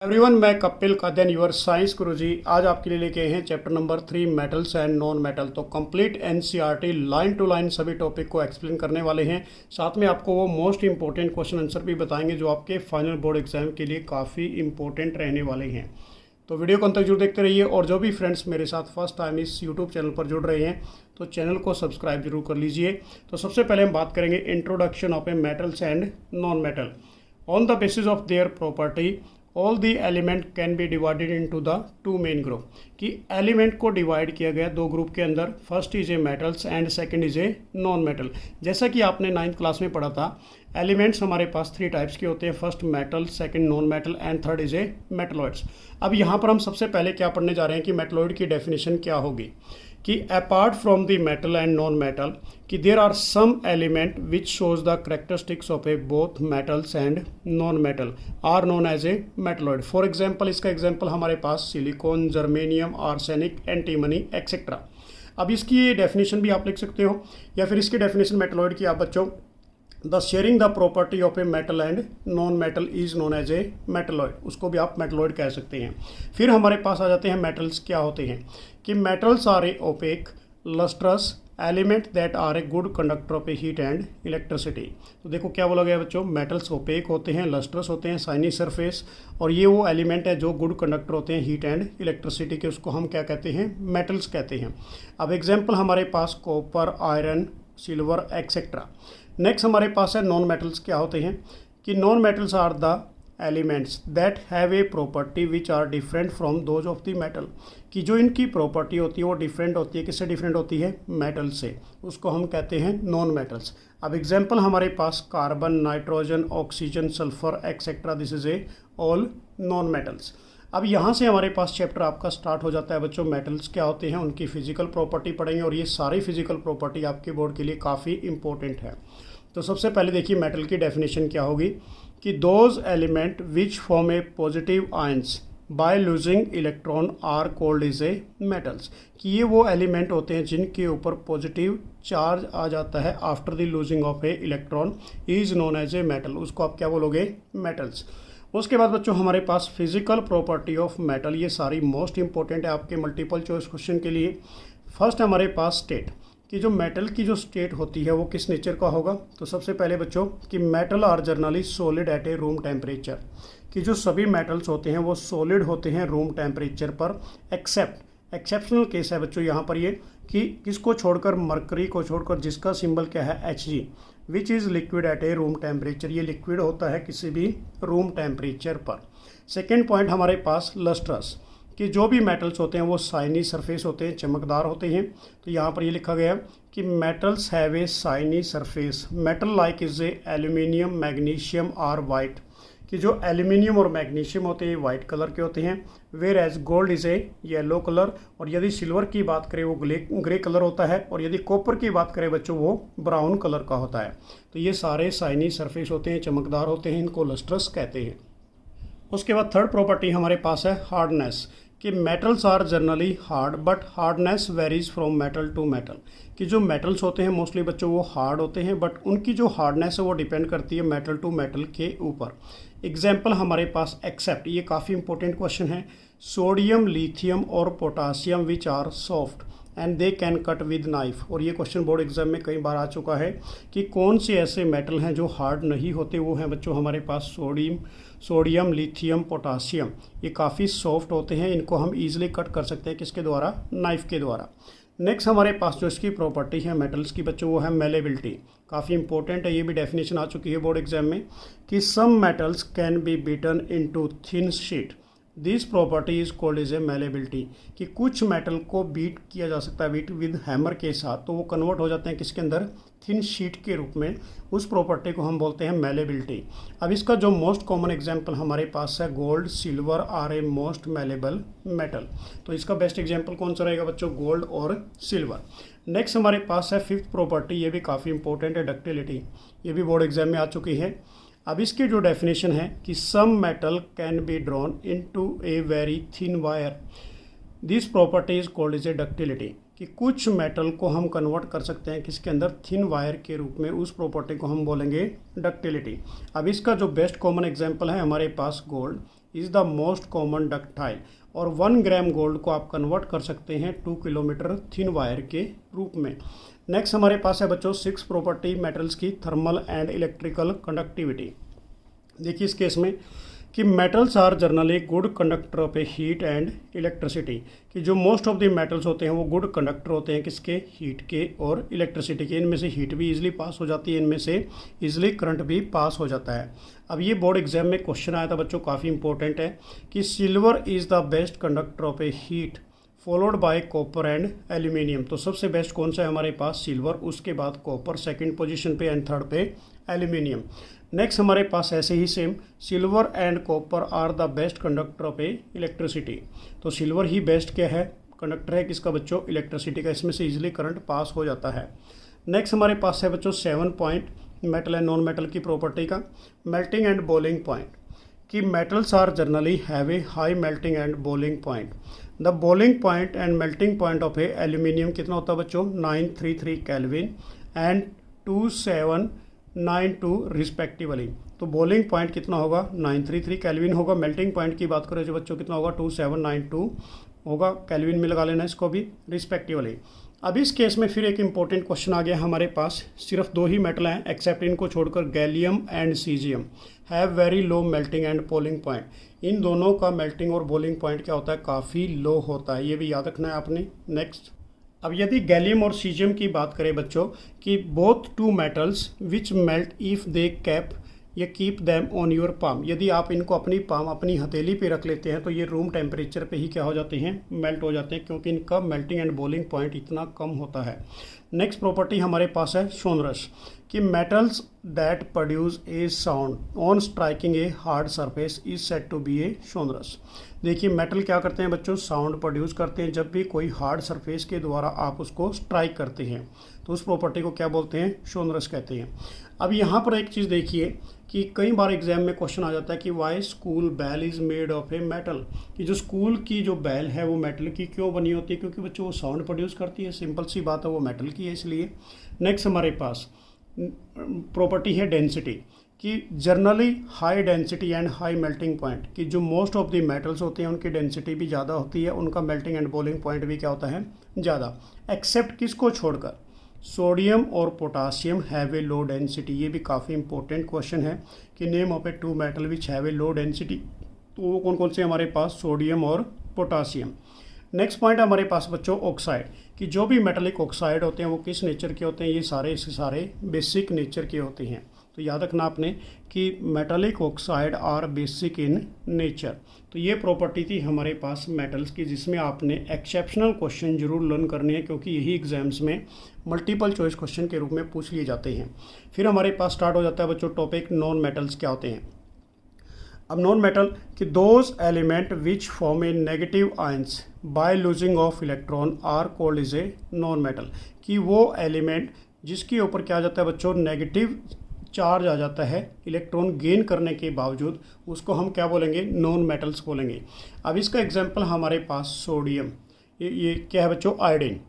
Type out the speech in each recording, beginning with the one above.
Everyone, मैं Kapil Kadan your science Guruji आज आपके लिए लेके आए हैं chapter number 3 metals and non metal. तो complete NCERT line to line सभी टॉपिक को एक्सप्लेन करने वाले हैं। साथ में आपको वो मोस्ट इंपॉर्टेंट क्वेश्चन आंसर भी बताएंगे जो आपके फाइनल बोर्ड एग्जाम के लिए काफ़ी इंपॉर्टेंट रहने वाले हैं। तो वीडियो को अंत तक जरूर देखते रहिए। और जो भी फ्रेंड्स मेरे साथ फर्स्ट टाइम इस यूट्यूब चैनल पर जुड़ रहे हैं तो चैनल को सब्सक्राइब जरूर कर लीजिए। तो सबसे पहले हम बात करेंगे introduction of a metals and non metal. On the basis of their property all the element can be divided into the two main group. कि एलिमेंट को डिवाइड किया गया दो ग्रुप के अंदर, first is a metals and second is a non metal. जैसा कि आपने 9th क्लास में पढ़ा था, एलिमेंट्स हमारे पास 3 टाइप्स के होते हैं, first metal, second non metal and third is A metalloids. अब यहाँ पर हम सबसे पहले क्या पढ़ने जा रहे हैं कि मेटलॉइड की डेफिनेशन क्या होगी। कि apart from the metal and non metal कि there are some element which shows the characteristics of a both metals and non metal are known as a metalloid. For example, इसका example हमारे पास silicon, germanium, arsenic, antimony etcetera. अब इसकी definition भी आप लिख सकते हो या फिर इसकी डेफिनेशन मेटलॉइड की आप बच्चों, the sharing the property of a metal and non metal is known as a metalloid. उसको भी आप मेटलॉइड कह सकते हैं। फिर हमारे पास आ जाते हैं मेटल्स क्या होते हैं। कि metals are a opaque lustrous element that are a good conductor of a heat and electricity. तो देखो क्या बोला गया बच्चों, मेटल्स ओपेक होते हैं, लस्ट्रस होते हैं, शाइनी सरफेस, और ये वो एलिमेंट है जो गुड कंडक्टर होते हैं हीट एंड इलेक्ट्रिसिटी के। उसको हम क्या कहते हैं, मेटल्स कहते हैं। अब एग्जाम्पल हमारे पास copper, iron, silver etcetera. Next हमारे पास है नॉन मेटल्स क्या होते हैं। कि non metals are the elements that have a property which are different from those of the metal. कि जो इनकी प्रॉपर्टी होती है वो डिफरेंट होती है, किससे डिफरेंट होती है, मेटल से। उसको हम कहते हैं नॉन मेटल्स। अब एग्जाम्पल हमारे पास carbon, nitrogen, oxygen, sulphur etcetera, this is a all non metals. अब यहाँ से हमारे पास चैप्टर आपका स्टार्ट हो जाता है बच्चों। मेटल्स क्या होते हैं, उनकी फिजिकल प्रॉपर्टी पढ़ेंगे, और ये सारी फिजिकल प्रॉपर्टी आपके बोर्ड के लिए काफ़ी इंपॉर्टेंट है। तो सबसे पहले देखिए मेटल की डेफिनेशन क्या होगी। कि those element which form a positive ions by losing electron are called is a metals. कि ये वो एलिमेंट होते हैं जिनके ऊपर पॉजिटिव चार्ज आ जाता है after the losing of a electron is known as a metal. उसको आप क्या बोलोगे, मेटल्स। उसके बाद बच्चों हमारे पास फिजिकल प्रॉपर्टी ऑफ मेटल, ये सारी मोस्ट इंपॉर्टेंट है आपके मल्टीपल चॉइस क्वेश्चन के लिए। फर्स्ट हमारे पास स्टेट, कि जो मेटल की जो स्टेट होती है वो किस नेचर का होगा। तो सबसे पहले बच्चों कि metal are generally solid at a room temperature. कि जो सभी मेटल्स होते हैं वो सॉलिड होते हैं रूम टेम्परेचर पर, एक्सेप्शनल केस है बच्चों यहाँ पर ये, कि किसको छोड़कर, मरकरी को छोड़कर, जिसका सिंबल क्या है, Hg, which is liquid at a room temperature. ये लिक्विड होता है किसी भी रूम टेम्परेचर पर। सेकेंड पॉइंट हमारे पास लस्ट्रस, कि जो भी मेटल्स होते हैं वो शाइनी सरफेस होते हैं, चमकदार होते हैं। तो यहाँ पर ये लिखा गया कि metals have a shiny surface, metal like is a aluminium, magnesium are white. कि जो एल्यूमिनियम और मैग्नीशियम होते हैं वाइट कलर के होते हैं, whereas gold is a yellow colour. और यदि सिल्वर की बात करें वो ग्रे कलर होता है, और यदि कॉपर की बात करें बच्चों वो ब्राउन कलर का होता है। तो ये सारे शाइनी सरफेस होते हैं, चमकदार होते हैं, इनको लस्ट्रस कहते हैं। उसके बाद थर्ड प्रॉपर्टी हमारे पास है हार्डनेस। कि metals are generally hard but hardness varies from metal to metal. कि जो मेटल्स होते हैं मोस्टली बच्चों वो हार्ड होते हैं, बट उनकी जो हार्डनेस है वो डिपेंड करती है मेटल टू मेटल के ऊपर। एग्जाम्पल हमारे पास एक्सेप्ट, ये काफ़ी इंपॉर्टेंट क्वेश्चन है, सोडियम, लिथियम और potassium which are soft and they can cut with knife. और ये क्वेश्चन बोर्ड एग्जाम में कई बार आ चुका है कि कौन से ऐसे मेटल हैं जो हार्ड नहीं होते। वो हैं बच्चों हमारे पास सोडियम, लिथियम, पोटासियम। ये काफ़ी सॉफ्ट होते हैं, इनको हम ईजिली कट कर सकते हैं, किसके द्वारा, नाइफ के द्वारा। नेक्स्ट हमारे पास जो इसकी प्रॉपर्टी है मेटल्स की बच्चों वो है मेलेबिलिटी। काफ़ी इंपॉर्टेंट है, ये भी डेफिनेशन आ चुकी है बोर्ड एग्जाम में। कि some metals can be beaten into thin sheet, this property is called is a malleability. कि कुछ मेटल को बीट किया जा सकता है, बीट विद हैमर के साथ, तो वो कन्वर्ट हो जाते हैं किसके अंदर, थिन शीट के रूप में। उस प्रॉपर्टी को हम बोलते हैं मेलेबिलिटी। अब इसका जो मोस्ट कॉमन एग्जांपल हमारे पास है, gold, silver are a most malleable metal. तो इसका बेस्ट एग्जांपल कौन सा रहेगा बच्चों, गोल्ड और सिल्वर। नेक्स्ट हमारे पास है फिफ्थ प्रॉपर्टी, ये भी काफ़ी इंपॉर्टेंट है, डक्टिलिटी। ये भी बोर्ड एग्जाम में आ चुकी है। अब इसकी जो डेफिनेशन है कि some metal can be drawn into a very thin wire, this property is called is a ductility. कि कुछ मेटल को हम कन्वर्ट कर सकते हैं किसके अंदर, थिन वायर के रूप में। उस प्रॉपर्टी को हम बोलेंगे डक्टिलिटी। अब इसका जो बेस्ट कॉमन एग्जांपल है हमारे पास gold, is the most common ductile. और 1 ग्राम गोल्ड को आप कन्वर्ट कर सकते हैं 2 किलोमीटर थिन वायर के रूप में। नेक्स्ट हमारे पास है बच्चों 6 प्रॉपर्टी मेटल्स की, थर्मल एंड इलेक्ट्रिकल कंडक्टिविटी। देखिए इस केस में कि metals are generally good conductor of a heat and electricity, कि जो मोस्ट ऑफ द मेटल्स होते हैं वो गुड कंडक्टर होते हैं किसके, हीट के और इलेक्ट्रिसिटी के। इनमें से हीट भी इजीली पास हो जाती है, इनमें से इजीली करंट भी पास हो जाता है। अब ये बोर्ड एग्जाम में क्वेश्चन आया था बच्चों, काफ़ी इंपॉर्टेंट है कि silver is the best conductor of a heat followed by copper and aluminium. तो सबसे बेस्ट कौन सा है हमारे पास, सिल्वर, उसके बाद कॉपर सेकंड पोजीशन पे एंड थर्ड पे एल्यूमिनियम। नेक्स्ट हमारे पास ऐसे ही same silver and copper are the best conductor of a electricity. तो सिल्वर ही बेस्ट क्या है, कंडक्टर है किसका बच्चों, इलेक्ट्रिसिटी का, इसमें से इजीली करंट पास हो जाता है। नेक्स्ट हमारे पास है बच्चों 7 point metal and non metal की प्रॉपर्टी का, मेल्टिंग एंड बॉइलिंग पॉइंट, कि metals are generally have a high melting and boiling point. The boiling point and melting point of a aluminium कितना होता है बच्चों, 933 केल्विन एंड 2792 रिस्पेक्टिवली। तो boiling point कितना होगा, 933 केल्विन होगा। मेल्टिंग पॉइंट की बात करें जो बच्चों कितना होगा, 2792 होगा, केल्विन में लगा लेना इसको भी रिस्पेक्टिवली। अब इस केस में फिर एक इंपॉर्टेंट क्वेश्चन आ गया हमारे पास, सिर्फ 2 ही मेटल हैं एक्सेप्ट इनको छोड़कर, gallium and caesium have very low melting and boiling point. इन दोनों का मेल्टिंग और बॉइलिंग पॉइंट क्या होता है, काफ़ी लो होता है, ये भी याद रखना है आपने। नेक्स्ट, अब यदि गैलियम और सीजियम की बात करें बच्चों कि both 2 metals which melt if they cap या keep them on your palm, यदि आप इनको अपनी पाम अपनी हथेली पे रख लेते हैं तो ये रूम टेम्परेचर पे ही क्या हो जाते हैं, मेल्ट हो जाते हैं, क्योंकि इनका मेल्टिंग एंड बॉइलिंग पॉइंट इतना कम होता है। नेक्स्ट प्रॉपर्टी हमारे पास है सोनरस, कि metals that produce a sound on striking a hard surface is said to be a sonorous. देखिए मेटल क्या करते हैं बच्चों, साउंड प्रोड्यूस करते हैं जब भी कोई हार्ड सरफेस के द्वारा आप उसको स्ट्राइक करते हैं, तो उस प्रॉपर्टी को क्या बोलते हैं, सोनरस कहते हैं। अब यहाँ पर एक चीज़ देखिए कि कई बार एग्जाम में क्वेश्चन आ जाता है कि why school bell is made of a metal, कि जो स्कूल की जो बेल है वो मेटल की क्यों बनी होती है, क्योंकि बच्चों वो साउंड प्रोड्यूस करती है, सिंपल सी बात है, वो मेटल की है इसलिए। नेक्स्ट हमारे पास प्रॉपर्टी है डेंसिटी, कि generally high density and high melting point, कि जो मोस्ट ऑफ द मेटल्स होते हैं उनकी डेंसिटी भी ज़्यादा होती है, उनका मेल्टिंग एंड बॉइलिंग पॉइंट भी क्या होता है, ज़्यादा, एक्सेप्ट किसको छोड़कर, सोडियम और potassium have a low density. ये भी काफ़ी इंपॉर्टेंट क्वेश्चन है कि name of a 2 metal which have a low density, तो वो कौन कौन से हमारे पास, सोडियम और पोटासियम। नेक्स्ट पॉइंट हमारे पास बच्चों ऑक्साइड, कि जो भी मेटलिक ऑक्साइड होते हैं वो किस नेचर के होते हैं, ये सारे इसके सारे बेसिक नेचर के होते हैं। तो याद रखना आपने कि metallic oxide are basic in nature. तो ये प्रॉपर्टी थी हमारे पास मेटल्स की, जिसमें आपने एक्सेप्शनल क्वेश्चन जरूर लर्न करने हैं, क्योंकि यही एग्जाम्स में मल्टीपल चॉइस क्वेश्चन के रूप में पूछ लिए जाते हैं। फिर हमारे पास स्टार्ट हो जाता है बच्चों टॉपिक नॉन मेटल्स क्या होते हैं। अब नॉन मेटल कि those element which form a negative ions by losing of electron are called is a non metal, कि वो एलिमेंट जिसके ऊपर क्या आ जाता है बच्चों, नेगेटिव चार्ज आ जाता है इलेक्ट्रॉन गेन करने के बावजूद, उसको हम क्या बोलेंगे, नॉन मेटल्स बोलेंगे। अब इसका एग्जांपल हमारे पास सोडियम, ये क्या है बच्चों, आयोडीन,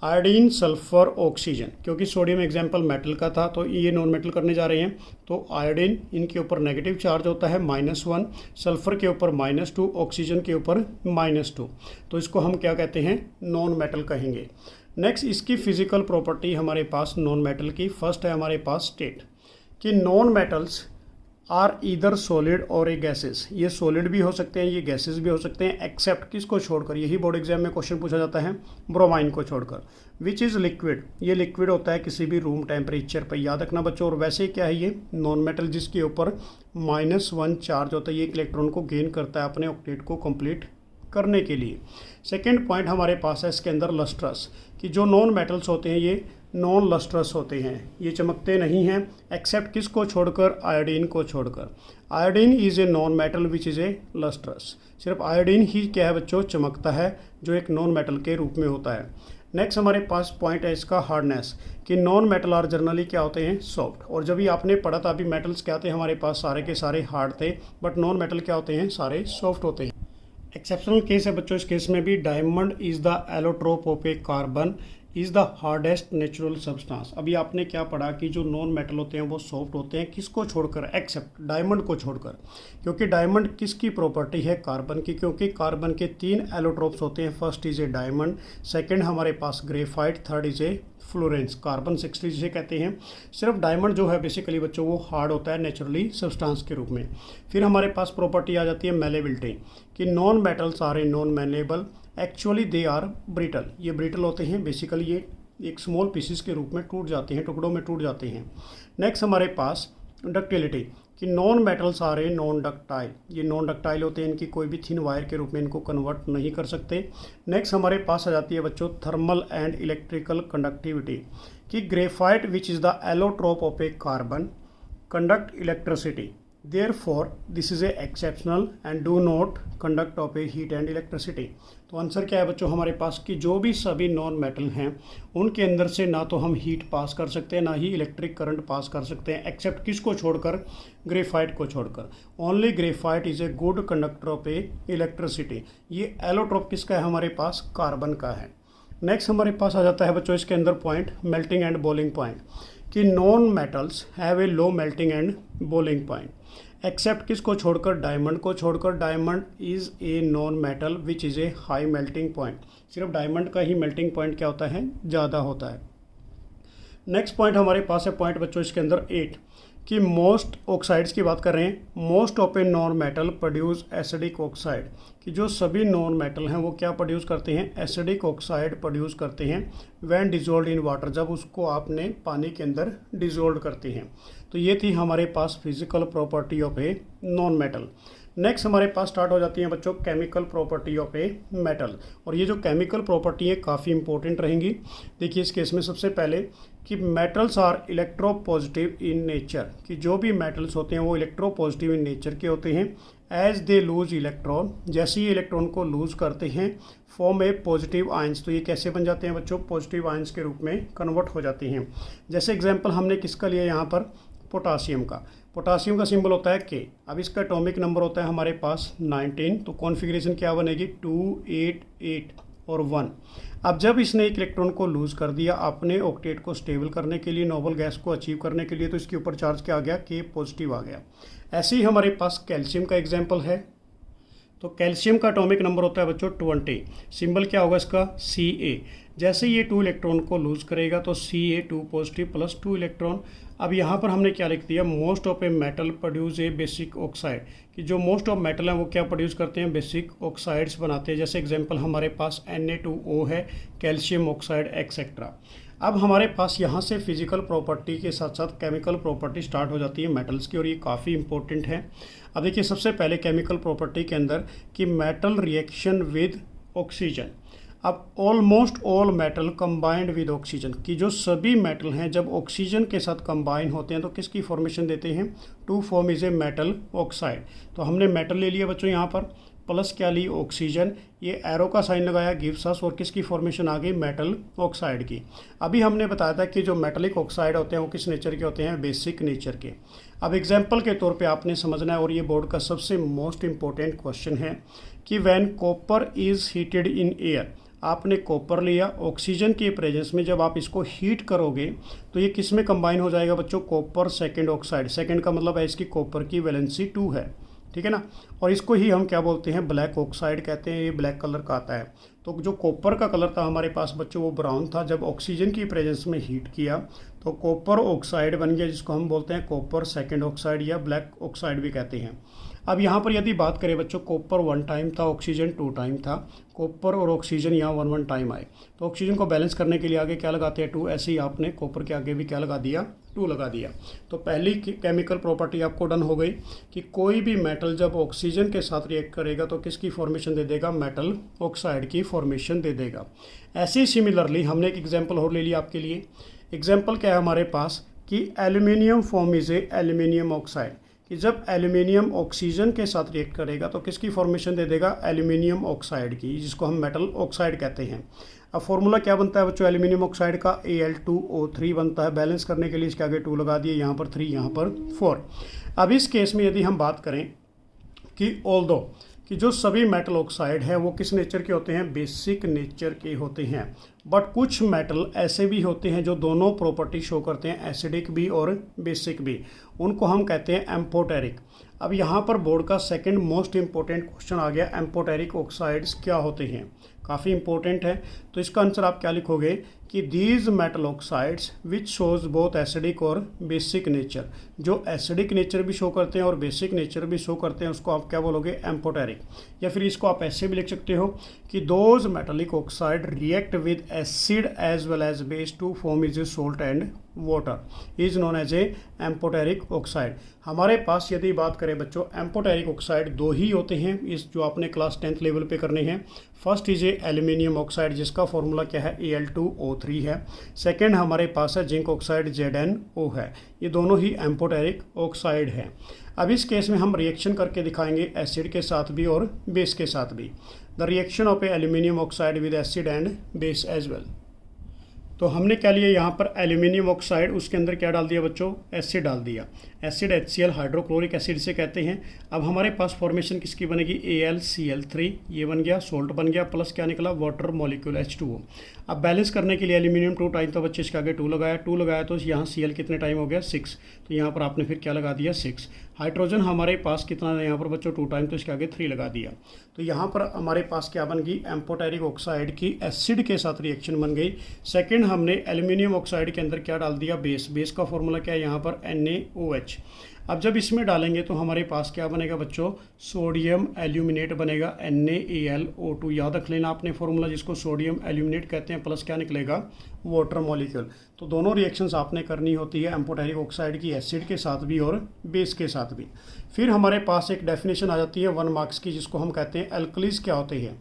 आयोडीन, सल्फर, ऑक्सीजन, क्योंकि सोडियम एग्जांपल मेटल का था तो ये नॉन मेटल करने जा रहे हैं। तो आयोडीन इनके ऊपर नेगेटिव चार्ज होता है -1, सल्फर के ऊपर -2, ऑक्सीजन के ऊपर -2, तो इसको हम क्या कहते हैं, नॉन मेटल कहेंगे। नेक्स्ट इसकी फिजिकल प्रॉपर्टी हमारे पास नॉन मेटल की, फर्स्ट है हमारे पास स्टेट, कि non metals are either solid और ए गैसेस, ये सॉलिड भी हो सकते हैं, ये गैसेस भी हो सकते हैं, एक्सेप्ट किसको छोड़कर, यही बोर्ड एग्जाम में क्वेश्चन पूछा जाता है, ब्रोमाइन को छोड़कर, विच इज़ लिक्विड, ये लिक्विड होता है किसी भी रूम टेम्परेचर पर, याद रखना बच्चों। और वैसे क्या है ये नॉन मेटल, जिसके ऊपर -1 चार्ज होता है, ये इलेक्ट्रॉन को गेन करता है अपने ऑक्टेट को कंप्लीट करने के लिए। सेकेंड पॉइंट हमारे पास है इसके अंदर लस्ट्रस, कि जो नॉन मेटल्स होते हैं ये नॉन लस्ट्रस होते हैं, ये चमकते नहीं हैं, एक्सेप्ट किसको छोड़कर, आयोडीन को छोड़कर। Iodine is a non metal which is A lustrous, सिर्फ आयोडीन ही क्या है बच्चों, चमकता है, जो एक नॉन मेटल के रूप में होता है। नेक्स्ट हमारे पास पॉइंट है इसका हार्डनेस, कि नॉन मेटल आर जनरली क्या होते हैं, सॉफ्ट। और जब भी आपने पढ़ा था अभी मेटल्स क्या थे हमारे पास, सारे के सारे हार्ड थे, बट नॉन मेटल क्या होते हैं, सारे सॉफ्ट होते हैं। एक्सेप्शनल केस है बच्चों, इस केस में भी diamond is the allotrope of a carbon is the hardest natural substance. अभी आपने क्या पढ़ा कि जो नॉन मेटल होते हैं वो सॉफ्ट होते हैं, किसको छोड़कर, एक्सेप्ट डायमंड को छोड़कर। क्योंकि डायमंड किसकी प्रॉपर्टी है, कार्बन की, क्योंकि कार्बन के 3 एलोट्रोप्स होते हैं। First is a diamond, second हमारे पास graphite, third is a fullerene, carbon 60 जिसे कहते हैं। सिर्फ डायमंड जो है बेसिकली बच्चों वो हार्ड होता है नेचुरली सब्सटेंस के रूप में। फिर हमारे पास प्रॉपर्टी आ जाती है मेलेबिलिटी, कि non metals are a non malleable, actually they are brittle. ये ब्रिटल होते हैं, बेसिकली ये एक स्मॉल पीसेस के रूप में टूट जाते हैं, टुकड़ों में टूट जाते हैं। नेक्स्ट हमारे पास डक्टिलिटी, कि non metals are a non ductile. ये नॉन डक्टाइल होते हैं, इनकी कोई भी थिन वायर के रूप में इनको कन्वर्ट नहीं कर सकते। नेक्स्ट हमारे पास आ जाती है बच्चों थर्मल एंड इलेक्ट्रिकल कंडक्टिविटी, कि graphite which is the allotrope of a carbon conduct electricity, therefore this is A exceptional and do not conduct of a heat and electricity. तो आंसर क्या है बच्चों हमारे पास, कि जो भी सभी नॉन मेटल हैं उनके अंदर से ना तो हम हीट पास कर सकते हैं ना ही इलेक्ट्रिक करंट पास कर सकते हैं, एक्सेप्ट किसको छोड़कर, ग्रेफाइट को छोड़कर। Only graphite is a good conductor of a electricity. ये एलोट्रोप किसका है हमारे पास, कार्बन का है। नेक्स्ट हमारे पास आ जाता है बच्चों इसके अंदर point melting and boiling point, कि non metals have a low melting and boiling point, except किसको छोड़कर, डायमंड को छोड़कर। Diamond is a non metal which is a high melting point. सिर्फ डायमंड का ही मेल्टिंग पॉइंट क्या होता है, ज़्यादा होता है। नेक्स्ट पॉइंट हमारे पास है पॉइंट बच्चों इसके अंदर 8, कि मोस्ट ऑक्साइड्स की बात कर रहे हैं। Most of a non metal produce acidic oxide, कि जो सभी नॉन मेटल हैं वो क्या प्रोड्यूस करते हैं, एसिडिक ऑक्साइड प्रोड्यूस करते हैं व्हेन डिजोल्व इन वाटर, जब उसको आपने पानी के अंदर डिजोल्व करते हैं। तो ये थी हमारे पास physical property of a non metal. Next हमारे पास स्टार्ट हो जाती है बच्चों chemical property of a metal, और ये जो केमिकल प्रॉपर्टी है काफ़ी इंपॉर्टेंट रहेंगी। देखिए इस केस में सबसे पहले कि metals are electropositive in nature, कि जो भी मेटल्स होते हैं वो इलेक्ट्रोपॉजिटिव इन नेचर के होते हैं। एज दे लूज इलेक्ट्रॉन, जैसे ही इलेक्ट्रॉन को लूज करते हैं, फॉर्म ए पॉजिटिव आयंस, तो ये कैसे बन जाते हैं बच्चों, पॉजिटिव आयंस के रूप में कन्वर्ट हो जाते हैं। जैसे एग्जाम्पल हमने किसका लिया यहाँ पर, पोटासियम का। पोटासियम का सिंबल होता है के, अब इसका एटॉमिक नंबर होता है हमारे पास 19, तो कॉन्फ़िगरेशन क्या बनेगी 2 8 8 और 1। अब जब इसने एक इलेक्ट्रॉन को लूज कर दिया अपने ऑक्टेट को स्टेबल करने के लिए, नोबल गैस को अचीव करने के लिए, तो इसके ऊपर चार्ज क्या आ गया, के पॉजिटिव आ गया। ऐसे ही हमारे पास कैल्शियम का एग्जाम्पल है, तो कैल्शियम का एटॉमिक नंबर होता है बच्चों 20, सिंबल क्या होगा इसका Ca। जैसे ये 2 इलेक्ट्रॉन को लूज करेगा तो Ca2 पॉजिटिव प्लस 2 इलेक्ट्रॉन। अब यहाँ पर हमने क्या लिख दिया, most of a metal produce a basic oxide, कि जो मोस्ट ऑफ मेटल हैं वो क्या प्रोड्यूस करते हैं, बेसिक ऑक्साइड्स बनाते हैं। जैसे एग्जांपल हमारे पास Na2O है, कैल्शियम ऑक्साइड एक्सेट्रा। अब हमारे पास यहाँ से फिजिकल प्रॉपर्टी के साथ साथ केमिकल प्रॉपर्टी स्टार्ट हो जाती है मेटल्स की, और ये काफ़ी इंपॉर्टेंट है। अब देखिए सबसे पहले केमिकल प्रॉपर्टी के अंदर कि मेटल रिएक्शन विद ऑक्सीजन। अब almost all metal combined with oxygen, कि जो सभी मेटल हैं जब ऑक्सीजन के साथ कंबाइन होते हैं तो किसकी फॉर्मेशन देते हैं, to form is a metal oxide. तो हमने मेटल ले लिया बच्चों यहाँ पर, प्लस क्या ली, ऑक्सीजन, ये एरो का साइन लगाया गिव्स अस, और किसकी फॉर्मेशन आ गई, मेटल ऑक्साइड की। अभी हमने बताया था कि जो मेटलिक ऑक्साइड होते हैं वो किस नेचर के होते हैं, बेसिक नेचर के। अब एग्जाम्पल के तौर पे आपने समझना है, और ये बोर्ड का सबसे मोस्ट इंपॉर्टेंट क्वेश्चन है, कि when copper is heated in air, आपने कॉपर लिया ऑक्सीजन के प्रेजेंस में, जब आप इसको हीट करोगे तो ये किस में कंबाइन हो जाएगा बच्चों, कॉपर सेकंड ऑक्साइड। सेकंड का मतलब है इसकी कॉपर की वैलेंसी 2 है, ठीक है ना, और इसको ही हम क्या बोलते हैं, ब्लैक ऑक्साइड कहते हैं। ये ब्लैक कलर का आता है। तो जो कॉपर का कलर था हमारे पास बच्चों वो ब्राउन था, जब ऑक्सीजन की प्रेजेंस में हीट किया तो कॉपर ऑक्साइड बन गया, जिसको हम बोलते हैं कॉपर सेकंड ऑक्साइड या ब्लैक ऑक्साइड भी कहते हैं। अब यहाँ पर यदि बात करें बच्चों, कॉपर 1 टाइम था, ऑक्सीजन 2 टाइम था, कॉपर और ऑक्सीजन यहाँ 1 टाइम आए, तो ऑक्सीजन को बैलेंस करने के लिए आगे क्या लगाते हैं, 2। ऐसे ही आपने कॉपर के आगे भी क्या लगा दिया, 2 लगा दिया। तो पहली केमिकल प्रॉपर्टी आपको डन हो गई कि कोई भी मेटल जब ऑक्सीजन के साथ रिएक्ट करेगा तो किसकी फॉर्मेशन दे देगा, मेटल ऑक्साइड की फॉर्मेशन दे देगा। ऐसे ही सिमिलरली हमने एक एग्जाम्पल और ले लिया आपके लिए। एग्जाम्पल क्या है हमारे पास, कि aluminium form is a aluminium oxide, कि जब एल्यूमिनियम ऑक्सीजन के साथ रिएक्ट करेगा तो किसकी फॉर्मेशन दे देगा, एल्यूमिनियम ऑक्साइड की, जिसको हम मेटल ऑक्साइड कहते हैं। अब फॉर्मूला क्या बनता है बच्चों, एल्यूमिनियम ऑक्साइड का Al2O3 बनता है। बैलेंस करने के लिए इसके आगे 2 लगा दिए, यहाँ पर 3, यहाँ पर 4। अब इस केस में यदि हम बात करें कि ऑल्दो कि जो सभी मेटल ऑक्साइड है वो किस नेचर के होते हैं, बेसिक नेचर के होते हैं। बट कुछ मेटल ऐसे भी होते हैं जो दोनों प्रॉपर्टी शो करते हैं, एसिडिक भी और बेसिक भी, उनको हम कहते हैं एम्फोटेरिक। अब यहाँ पर बोर्ड का सेकंड मोस्ट इंपॉर्टेंट क्वेश्चन आ गया, एम्फोटेरिक ऑक्साइड्स क्या होते हैं, काफ़ी इंपॉर्टेंट है। तो इसका आंसर आप क्या लिखोगे कि these metal oxides which shows both acidic और बेसिक नेचर, जो एसिडिक नेचर भी शो करते हैं और बेसिक नेचर भी शो करते हैं, उसको आप क्या बोलोगे, एम्फोटेरिक। या फिर इसको आप ऐसे भी लिख सकते हो कि those metallic oxide react with acid as well as base to form is a salt and water is known as a amphoteric oxide. हमारे पास यदि बात करें बच्चों, एम्फोटेरिक ऑक्साइड दो ही होते हैं, इस जो आपने क्लास 10th लेवल पे करने हैं। First is a aluminium oxide जिसका फॉर्मूला क्या है, Al2O3 है। सेकेंड हमारे पास है जिंक ऑक्साइड ZnO है। ये दोनों ही एम्फोटेरिक ऑक्साइड है। अब इस केस में हम रिएक्शन करके दिखाएंगे एसिड के साथ भी और बेस के साथ भी। The reaction of a aluminium oxide with acid and base as well. तो हमने क्या लिया यहाँ पर एल्यूमिनियम ऑक्साइड, उसके अंदर क्या डाल दिया बच्चों, एसिड डाल दिया। एसिड HCl हाइड्रोक्लोरिक एसिड से कहते हैं। अब हमारे पास फॉर्मेशन किसकी बनेगी, AlCl3, ये बन गया, सोल्ट बन गया, प्लस क्या निकला, वाटर मॉलिक्यूल H2O। अब बैलेंस करने के लिए एल्यूमिनियम 2 टाइम, तो बच्चे इसके आगे 2 लगाया, 2 लगाया तो यहाँ Cl कितने टाइम हो गया, 6, तो यहाँ पर आपने फिर क्या लगा दिया, 6। हाइड्रोजन हमारे पास कितना है यहाँ पर बच्चों, 2 टाइम, तो इसके आगे 3 लगा दिया। तो यहाँ पर हमारे पास क्या बन गई, एम्फोटेरिक ऑक्साइड की एसिड के साथ रिएक्शन बन गई। सेकेंड हमने एल्यूमिनियम ऑक्साइड के अंदर क्या डाल दिया, बेस। बेस का फॉर्मूला क्या है यहाँ पर, NaOH। अब जब इसमें डालेंगे तो हमारे पास क्या बनेगा बच्चों, सोडियम एल्यूमिनेट बनेगा, NaAlO2। याद रख लेना आपने फॉर्मूला, जिसको सोडियम एल्यूमिनेट कहते हैं, प्लस क्या निकलेगा, वाटर मॉलिक्यूल। तो दोनों रिएक्शंस आपने करनी होती है एम्फोटेरिक ऑक्साइड की एसिड के साथ भी और बेस के साथ भी। फिर हमारे पास एक डेफिनेशन आ जाती है 1 मार्क्स की, जिसको हम कहते हैं एल्कलीज क्या होते हैं,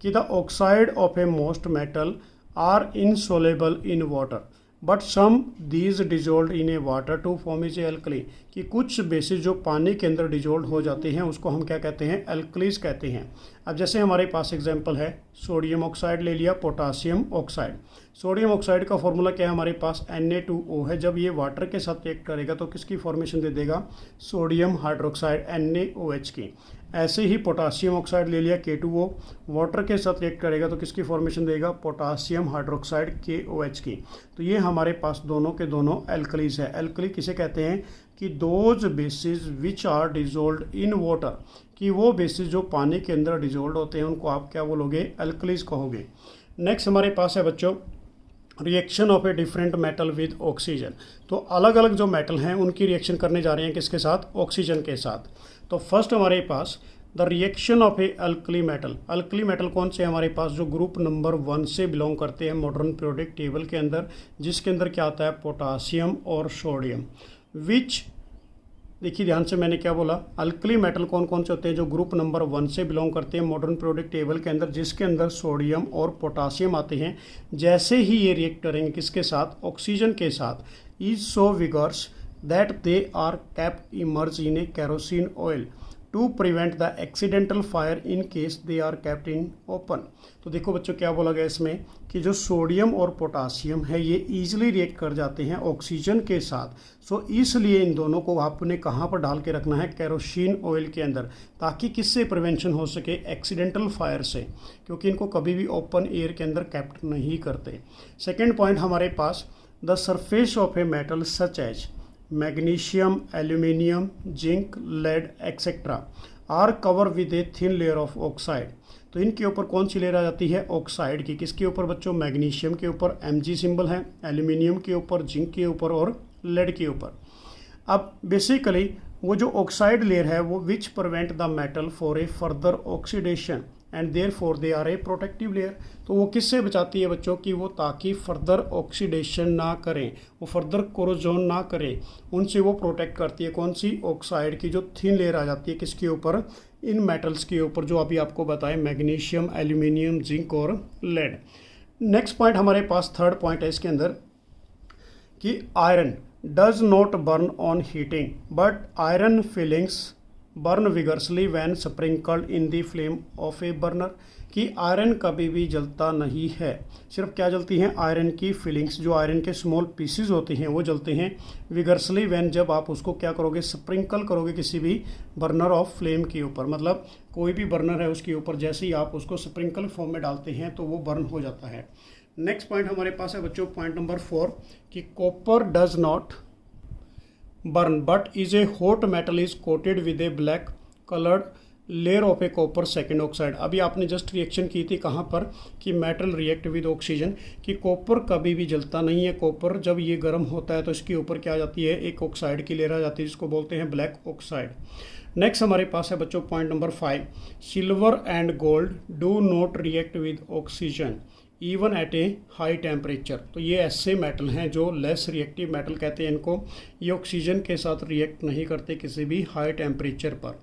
कि the oxide of a most metal are insoluble in water but some these dissolve in a water to form is a alkali, कि कुछ बेसिस जो पानी के अंदर डिजोल्ड हो जाते हैं उसको हम क्या कहते हैं, एल्कलीज कहते हैं। अब जैसे हमारे पास एग्जांपल है, सोडियम ऑक्साइड ले लिया, पोटासियम ऑक्साइड। सोडियम ऑक्साइड का फॉर्मूला क्या है हमारे पास, Na2O है। जब ये वाटर के साथ रिएक्ट करेगा तो किसकी फॉर्मेशन दे देगा, सोडियम हाइड्रोक्साइड NaOH की। ऐसे ही पोटासियम ऑक्साइड ले लिया, K2O, वाटर के साथ रिएक्ट करेगा तो किसकी फॉर्मेशन देगा, पोटासियम हाइड्रोक्साइड KOH की। तो ये हमारे पास दोनों के दोनों एल्कलीज है। एल्कली किसे कहते हैं, कि those bases which are dissolve in water, कि वो बेसिस जो पानी के अंदर डिजोल्ड होते हैं उनको आप क्या बोलोगे, एल्कलीज कहोगे। नेक्स्ट हमारे पास है बच्चों reaction of a different metal with oxygen. तो अलग अलग जो मेटल हैं उनकी रिएक्शन करने जा रहे हैं किसके साथ, ऑक्सीजन के साथ। तो फर्स्ट हमारे पास the reaction of a alkali metal. Alkali metal कौन से हमारे पास, जो ग्रुप नंबर 1 से बिलोंग करते हैं मॉडर्न पीरियोडिक टेबल के अंदर, जिसके अंदर क्या आता है, पोटासियम और सोडियम। विच, देखिए ध्यान से मैंने क्या बोला, अल्कली मेटल कौन कौन से होते हैं, जो ग्रुप नंबर 1 से बिलोंग करते हैं मॉडर्न पीरियोडिक टेबल के अंदर, जिसके अंदर सोडियम और पोटासियम आते हैं। जैसे ही ये रिएक्ट करेंगे किसके साथ, ऑक्सीजन के साथ, is so vigorous that they are kept immerse in a kerosene oil to prevent the accidental fire in case they are kept in open. तो देखो बच्चों क्या बोला गया इसमें, कि जो सोडियम और पोटासियम है ये ईजिली रिएक्ट कर जाते हैं ऑक्सीजन के साथ। सो इसलिए इन दोनों को आपने कहाँ पर डाल के रखना है, केरोसिन ऑयल के अंदर, ताकि किससे प्रिवेंशन हो सके, एक्सीडेंटल फायर से, क्योंकि इनको कभी भी ओपन एयर के अंदर कैप्ट नहीं करते। सेकेंड पॉइंट हमारे पास, the surface of a metal such as magnesium, aluminium, zinc, lead etcetera are cover with a thin layer of oxide. तो इनके ऊपर कौन सी लेयर आ जाती है, ऑक्साइड की। किसके ऊपर बच्चों, मैग्नीशियम के ऊपर Mg सिंबल है, एल्यूमिनियम के ऊपर, जिंक के ऊपर और लेड के ऊपर। अब बेसिकली वो जो ऑक्साइड लेयर है वो which prevent the metal for a further oxidation and therefore they are a protective layer. तो वो किससे बचाती है बच्चों, की वो ताकि फर्दर ऑक्सीडेशन ना करें, वो फर्दर कोरोजन ना करें, उनसे वो प्रोटेक्ट करती है। कौन सी, ऑक्साइड की जो थिन लेयर आ जाती है किसके ऊपर, इन मेटल्स के ऊपर, जो अभी आपको बताएं, मैग्नीशियम, एल्यूमिनियम, जिंक और लेड। नेक्स्ट पॉइंट हमारे पास थर्ड पॉइंट है इसके अंदर, कि iron does not burn on heating but iron filings burn vigorously when sprinkled in the flame of a burner, कि आयरन कभी भी जलता नहीं है, सिर्फ क्या जलती हैं, आयरन की फिलिंग्स, जो आयरन के स्मॉल पीसीज होते हैं वो जलते हैं विगर्सली वैन, जब आप उसको क्या करोगे, स्प्रिंकल करोगे किसी भी बर्नर ऑफ फ्लेम के ऊपर, मतलब कोई भी बर्नर है उसके ऊपर जैसे ही आप उसको स्प्रिंकल फॉर्म में डालते हैं तो वो बर्न हो जाता है। नेक्स्ट पॉइंट हमारे पास है बच्चों पॉइंट नंबर 4 कि copper does not burn but is a hot metal is coated with A black coloured layer of a copper second oxide. अभी आपने जस्ट रिएक्शन की थी कहाँ पर, कि मेटल रिएक्ट विद ऑक्सीजन, कि कॉपर कभी भी जलता नहीं है, कॉपर जब ये गर्म होता है तो इसके ऊपर क्या आ जाती है, एक ऑक्साइड की लेयर आ जाती है जिसको बोलते हैं ब्लैक ऑक्साइड। नेक्स्ट हमारे पास है बच्चों point number 5, silver and gold do not react with oxygen even at a high temperature. तो ये ऐसे मेटल हैं जो लेस रिएक्टिव मेटल कहते हैं इनको, ये ऑक्सीजन के साथ रिएक्ट नहीं करते किसी भी हाई टेम्परेचर पर।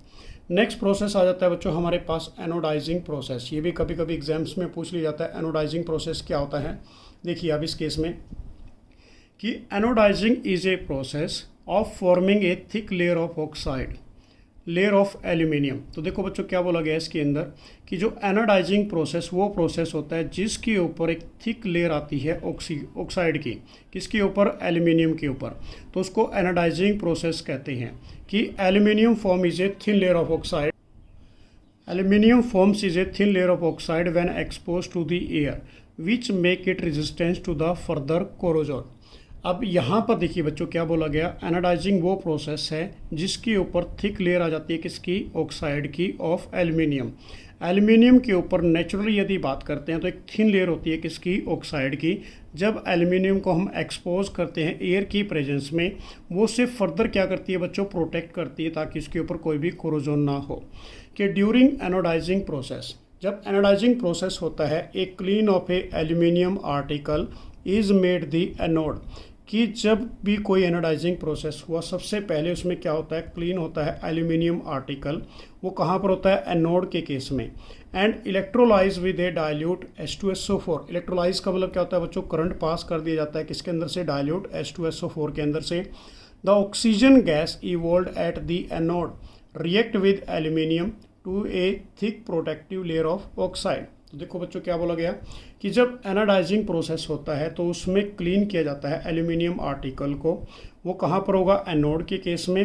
नेक्स्ट प्रोसेस आ जाता है बच्चों हमारे पास एनोडाइजिंग प्रोसेस, ये भी कभी कभी एग्जाम्स में पूछ लिया जाता है। एनोडाइजिंग प्रोसेस क्या होता है, देखिए अब इस केस में कि anodising is a process of forming a thick layer of oxide layer of aluminium. तो देखो बच्चों क्या बोला गया इसके अंदर कि जो एनोडाइजिंग प्रोसेस वो प्रोसेस होता है जिसके ऊपर एक थिक लेयर आती है ऑक्साइड की, किसके ऊपर, एल्यूमिनियम के ऊपर, तो उसको एनोडाइजिंग प्रोसेस कहते हैं। कि aluminium form is a thin layer of oxide, aluminium forms is a thin layer of oxide when expose to the air which make it resistance to the further corrosion. अब यहाँ पर देखिए बच्चों क्या बोला गया, एनोडाइजिंग वो प्रोसेस है जिसके ऊपर थिक लेयर आ जाती है किसकी, ऑक्साइड की ऑफ एल्यूमिनियम। एल्यूमिनियम के ऊपर नेचुरली यदि बात करते हैं तो एक थिन लेयर होती है किसकी, ऑक्साइड की। जब एल्यूमिनियम को हम एक्सपोज करते हैं एयर की प्रेजेंस में, वो सिर्फ फर्दर क्या करती है बच्चों, प्रोटेक्ट करती है ताकि उसके ऊपर कोई भी कोरोजन ना हो। कि ड्यूरिंग एनोडाइजिंग प्रोसेस, जब एनोडाइजिंग प्रोसेस होता है, a clean of a aluminium article is made the anode, कि जब भी कोई एनोडाइजिंग प्रोसेस हुआ सबसे पहले उसमें क्या होता है, क्लीन होता है एल्यूमिनियम आर्टिकल, वो कहाँ पर होता है, एनोड के केस में। And electrolysed with a dilute H2SO4, electrolysed का मतलब क्या होता है बच्चों, करंट पास कर दिया जाता है किसके अंदर से, डाइल्यूट H2SO4 के अंदर से। The oxygen gas evolve at the anode react with aluminium to a thick protective layer of oxide. तो देखो बच्चों क्या बोला गया कि जब एनोडाइजिंग प्रोसेस होता है तो उसमें क्लीन किया जाता है एल्यूमिनियम आर्टिकल को, वो कहाँ पर होगा, एनोड के केस में।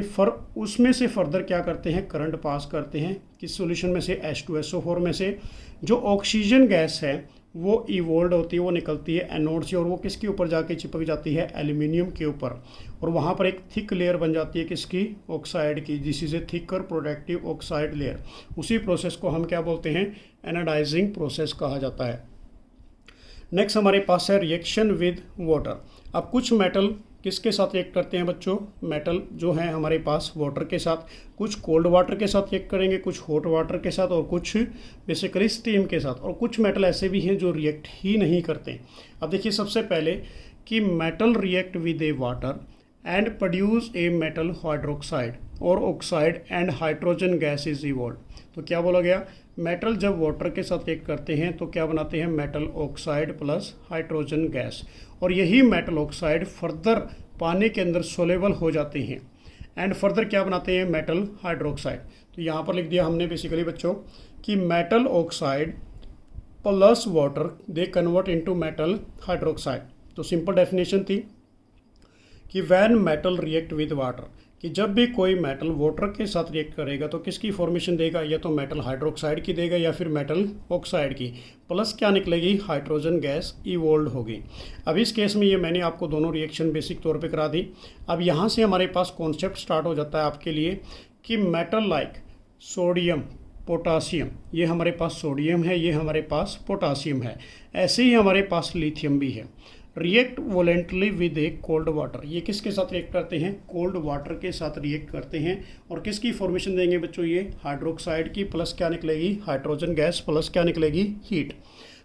उसमें से फर्दर क्या करते हैं, करंट पास करते हैं किस सॉल्यूशन में से, H2SO4 में से। जो ऑक्सीजन गैस है वो इवोल्व होती है, वो निकलती है एनोड से और वो किसके ऊपर जाके चिपक जाती है, एल्यूमिनियम के ऊपर, और वहाँ पर एक थिक लेयर बन जाती है किसकी, ऑक्साइड की, this is A thicker protective oxide layer. उसी प्रोसेस को हम क्या बोलते हैं, एनोडाइजिंग प्रोसेस कहा जाता है। नेक्स्ट हमारे पास है रिएक्शन विद वाटर। अब कुछ मेटल किसके साथ रिएक्ट करते हैं बच्चों, मेटल जो है हमारे पास वाटर के साथ, कुछ कोल्ड वाटर के साथ रिएक्ट करेंगे, कुछ हॉट वाटर के साथ, और कुछ बेसिकली स्टीम के साथ, और कुछ मेटल ऐसे भी हैं जो रिएक्ट ही नहीं करते। अब देखिए सबसे पहले कि metal react with a water and produce a metal hydroxide or oxide and hydrogen gas is evolve. तो क्या बोला गया, मेटल जब वाटर के साथ रिएक्ट करते हैं तो क्या बनाते हैं, metal oxide plus hydrogen gas, और यही मेटल ऑक्साइड फर्दर पानी के अंदर सोलेबल हो जाते हैं एंड फर्दर क्या बनाते हैं, मेटल हाइड्रोक्साइड। तो यहाँ पर लिख दिया हमने बेसिकली बच्चों कि metal oxide plus water they convert into metal hydroxide. तो सिंपल डेफिनेशन थी कि when metal react with water, कि जब भी कोई मेटल वाटर के साथ रिएक्ट करेगा तो किसकी फॉर्मेशन देगा, या तो मेटल हाइड्रोक्साइड की देगा या फिर मेटल ऑक्साइड की, प्लस क्या निकलेगी, हाइड्रोजन गैस इवॉल्व होगी। अब इस केस में ये मैंने आपको दोनों रिएक्शन बेसिक तौर पे करा दी। अब यहाँ से हमारे पास कॉन्सेप्ट स्टार्ट हो जाता है आपके लिए कि मेटल लाइक सोडियम पोटासियम, ये हमारे पास सोडियम है, ये हमारे पास पोटासियम है, ऐसे ही हमारे पास लिथियम भी है। React violently with a cold water, ये किसके साथ रिएक्ट करते हैं, कोल्ड वाटर के साथ रिएक्ट करते हैं, और किसकी फॉर्मेशन देंगे बच्चों, ये हाइड्रोक्साइड की, प्लस क्या निकलेगी, हाइड्रोजन गैस, प्लस क्या निकलेगी, हीट।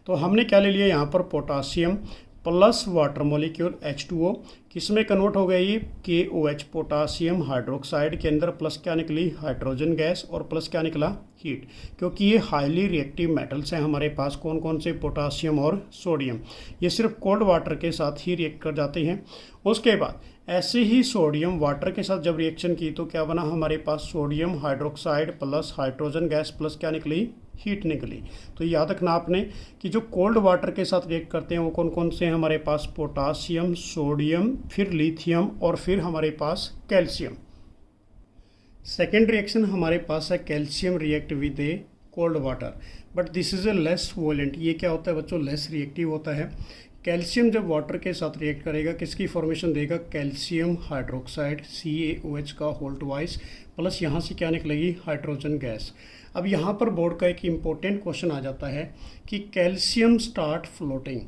तो हमने क्या ले लिया यहाँ पर, potassium plus water molecule H2O, किस में कन्वर्ट हो गया ये KOH पोटासियम हाइड्रोक्साइड के अंदर प्लस क्या निकली हाइड्रोजन गैस और प्लस क्या निकला हीट, क्योंकि ये हाईली रिएक्टिव मेटल्स हैं हमारे पास कौन कौन से पोटासियम और सोडियम, ये सिर्फ कोल्ड वाटर के साथ ही रिएक्ट कर जाते हैं। उसके बाद ऐसे ही सोडियम वाटर के साथ जब रिएक्शन की तो क्या बना हमारे पास sodium hydroxide plus hydrogen gas plus क्या निकली हीट निकली। तो याद रखना आपने कि जो कोल्ड वाटर के साथ रिएक्ट करते हैं वो कौन कौन से हैं हमारे पास पोटासियम, सोडियम, फिर लिथियम और फिर हमारे पास कैल्शियम। सेकेंड रिएक्शन हमारे पास है calcium react with a cold water, but this is a less वोलेंट। ये क्या होता है बच्चों लेस रिएक्टिव होता है। कैल्शियम जब वाटर के साथ रिएक्ट करेगा किसकी फॉर्मेशन देगा कैल्शियम हाइड्रोक्साइड CaOH का होल ट्वाइस प्लस यहाँ से क्या निकलेगी हाइड्रोजन गैस। अब यहाँ पर बोर्ड का एक इम्पोर्टेंट क्वेश्चन आ जाता है कि calcium start floating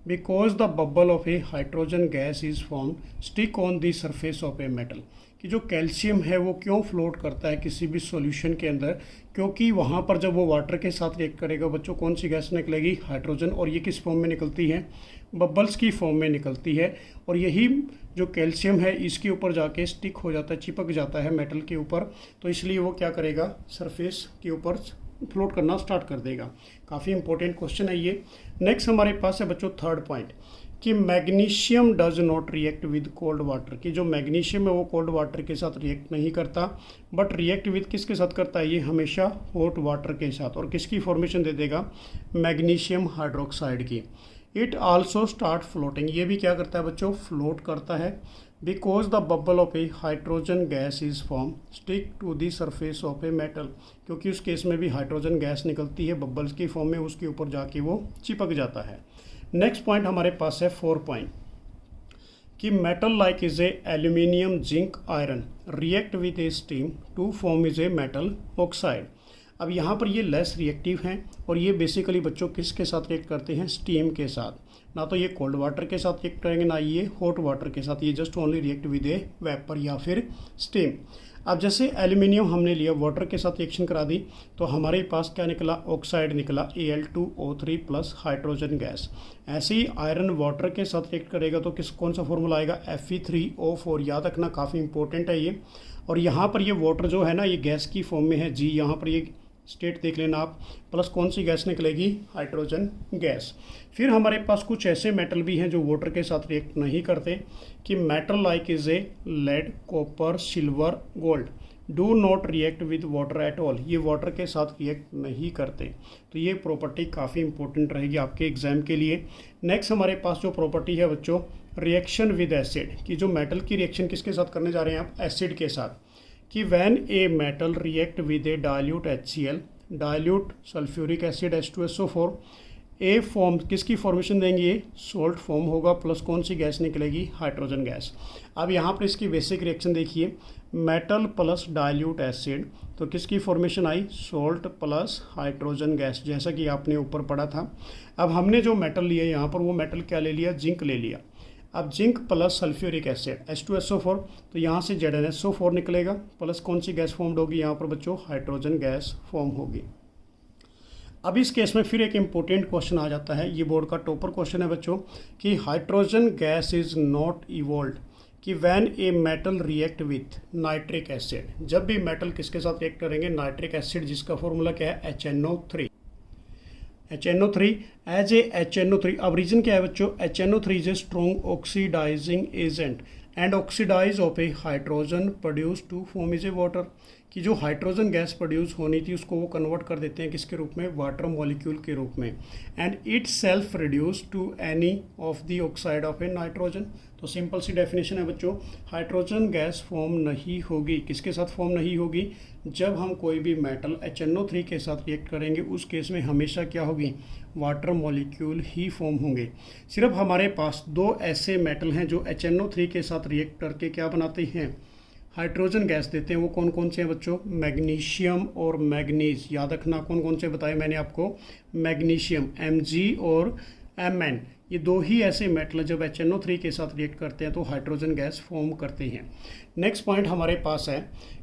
because the bubble of a hydrogen gas is form stick on the surface of a metal, कि जो कैल्शियम है वो क्यों फ्लोट करता है किसी भी सॉल्यूशन के अंदर, क्योंकि वहाँ पर जब वो वाटर के साथ रिएक्ट करेगा बच्चों कौन सी गैस निकलेगी हाइड्रोजन, और ये किस फॉर्म में निकलती है बबल्स की फॉर्म में निकलती है। और यही जो कैल्शियम है इसके ऊपर जाके स्टिक हो जाता है चिपक जाता है मेटल के ऊपर, तो इसलिए वो क्या करेगा सरफेस के ऊपर फ्लोट करना स्टार्ट कर देगा। काफ़ी इंपॉर्टेंट क्वेश्चन है ये। नेक्स्ट हमारे पास है बच्चों थर्ड पॉइंट कि magnesium does not react with cold water, कि जो मैग्नीशियम है वो कोल्ड वाटर के साथ रिएक्ट नहीं करता बट रिएक्ट विद किसके साथ करता है ये हमेशा हॉट वाटर के साथ, और किसकी फॉर्मेशन दे देगा मैग्नीशियम हाइड्रोक्साइड की। इट आल्सो स्टार्ट फ्लोटिंग, ये भी क्या करता है बच्चों फ्लोट करता है because the bubble of a hydrogen gas is form stick to the surface of a metal, क्योंकि उस केस में भी हाइड्रोजन गैस निकलती है बबल्स की फॉर्म में, उसके ऊपर जाके वो चिपक जाता है। नेक्स्ट पॉइंट हमारे पास है 4 पॉइंट कि metal like is a aluminium zinc iron react with a steam to form is a metal oxide. अब यहाँ पर ये लेस रिएक्टिव हैं और ये बेसिकली बच्चों किसके साथ रिएक्ट करते हैं स्टीम के साथ, ना तो ये कोल्ड वाटर के साथ रिएक्ट करेंगे ना ये हॉट वाटर के साथ, ये just only react with A vapour या फिर स्टीम। अब जैसे एल्यूमिनियम हमने लिया वाटर के साथ रिएक्शन करा दी तो हमारे पास क्या निकला ऑक्साइड निकला Al2O3 प्लस हाइड्रोजन गैस। ऐसे ही आयरन वाटर के साथ रिएक्ट करेगा तो कौन सा फॉर्मूला आएगा Fe3O4, याद रखना काफ़ी इंपॉर्टेंट है ये। और यहाँ पर ये वाटर जो है ना ये गैस की फॉर्म में है G, यहाँ पर ये स्टेट देख लेना आप, प्लस कौन सी गैस निकलेगी हाइड्रोजन गैस। फिर हमारे पास कुछ ऐसे मेटल भी हैं जो वाटर के साथ रिएक्ट नहीं करते कि metal like is a lead copper silver gold do not react with water at all, ये वाटर के साथ रिएक्ट नहीं करते। तो ये प्रॉपर्टी काफ़ी इंपॉर्टेंट रहेगी आपके एग्जाम के लिए। नेक्स्ट हमारे पास जो प्रॉपर्टी है बच्चों रिएक्शन विद एसिड, कि जो मेटल की रिएक्शन किसके साथ करने जा रहे हैं आप एसिड के साथ, कि when a metal react with a dilute HCl dilute sulphuric acid H2SO4 A form किसकी फॉर्मेशन देंगे सोल्ट फॉर्म होगा प्लस कौन सी गैस निकलेगी हाइड्रोजन गैस। अब यहाँ पर इसकी बेसिक रिएक्शन देखिए मेटल प्लस डाइल्यूट एसिड तो किसकी फॉर्मेशन आई सोल्ट प्लस हाइड्रोजन गैस, जैसा कि आपने ऊपर पढ़ा था। अब हमने जो मेटल लिया यहाँ पर वो मेटल क्या ले लिया जिंक ले लिया। अब zinc plus sulphuric acid H2SO4 तो यहाँ से ZnSO4 निकलेगा प्लस कौन सी गैस फॉर्म्ड होगी यहाँ पर बच्चों हाइड्रोजन गैस फॉर्म होगी। अब इस केस में फिर एक इम्पोर्टेंट क्वेश्चन आ जाता है, ये बोर्ड का टॉपर क्वेश्चन है बच्चों कि hydrogen gas is not evolved कि when a metal react with nitric acid, जब भी मेटल किसके साथ रिएक्ट करेंगे नाइट्रिक एसिड जिसका फॉर्मूला क्या है HNO3 एज ए HNO3। अब रीजन क्या है बच्चों HNO3 is a strong oxidising agent and oxidise of a hydrogen produce to form is a water, कि जो हाइड्रोजन गैस प्रोड्यूस होनी थी उसको वो कन्वर्ट कर देते हैं किसके रूप में वाटर मॉलिक्यूल के रूप में, and itself reduce to any of the oxide of a nitrogen. तो सिंपल सी डेफिनेशन है बच्चों हाइड्रोजन गैस फॉर्म नहीं होगी, किसके साथ फॉर्म नहीं होगी जब हम कोई भी मेटल HNO3 के साथ रिएक्ट करेंगे, उस केस में हमेशा क्या होगी वाटर मॉलिक्यूल ही फॉर्म होंगे। सिर्फ हमारे पास दो ऐसे मेटल हैं जो HNO3 के साथ रिएक्ट करके क्या बनाते हैं हाइड्रोजन गैस देते हैं, वो कौन कौन से हैं बच्चों मैग्नीशियम और मैग्नीज। याद रखना कौन कौन से बताए मैंने आपको मैग्नीशियम Mg और Mn, ये दो ही ऐसे मेटल जब HNO3 के साथ रिएक्ट करते हैं तो हाइड्रोजन गैस फॉर्म करते हैं। नेक्स्ट पॉइंट हमारे पास है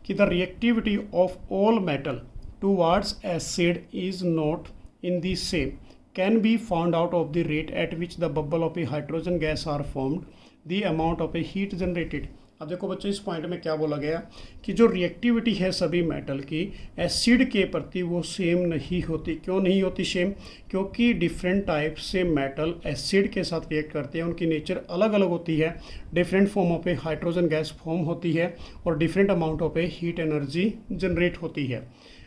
कि the reactivity of all metal towards acid is not in the same, can be found out of the rate at which the bubble of a hydrogen gas are formed, the amount of a heat generated। अब देखो बच्चों, इस point में क्या बोला गया कि जो रिएक्टिविटी है सभी मेटल की एसिड के प्रति वो सेम नहीं होती। क्यों नहीं होती सेम? क्योंकि डिफरेंट टाइप से मेटल एसिड के साथ रिएक्ट करते हैं, उनकी नेचर अलग अलग होती है। Different form of a hydrogen gas form होती है और different amount of a heat energy generate होती है।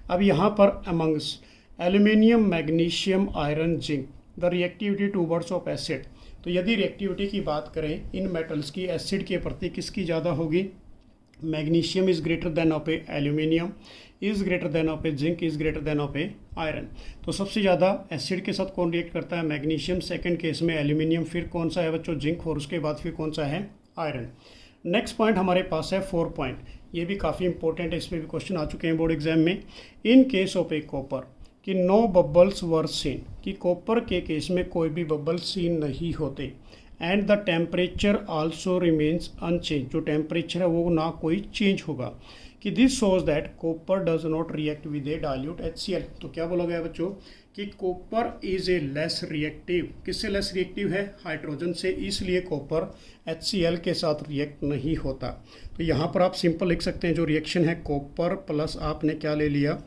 अब यहाँ पर amongst aluminium, magnesium, iron, zinc the reactivity towards of acid. तो यदि रिएक्टिविटी की बात करें इन मेटल्स की एसिड के प्रति किसकी ज़्यादा होगी? Magnesium is greater than of a aluminium, is greater than of a zinc, is greater than of a iron. तो सबसे ज़्यादा एसिड के साथ कौन रिएक्ट करता है? मैग्नीशियम, सेकंड केस में एल्यूमिनियम, फिर कौन सा है बच्चों? जिंक, और उसके बाद फिर कौन सा है? आयरन। नेक्स्ट पॉइंट हमारे पास है 4 पॉइंट। ये भी काफ़ी इंपॉर्टेंट है, इस पर भी क्वेश्चन आ चुके हैं बोर्ड एग्जाम में। In case of a copper कि नो बबल्स वर सीन, कि कॉपर के केस में कोई भी बबल सीन नहीं होते। And the temperature also remains unchange, जो टेम्परेचर है वो ना कोई चेंज होगा। कि this shows that copper does not react with a dilute HCl। तो क्या बोला गया बच्चों कि copper is a less reactive. किससे लेस रिएक्टिव है? हाइड्रोजन से, इसलिए कॉपर HCl के साथ रिएक्ट नहीं होता। तो यहाँ पर आप सिंपल लिख सकते हैं, जो रिएक्शन है कॉपर प्लस आपने क्या ले लिया?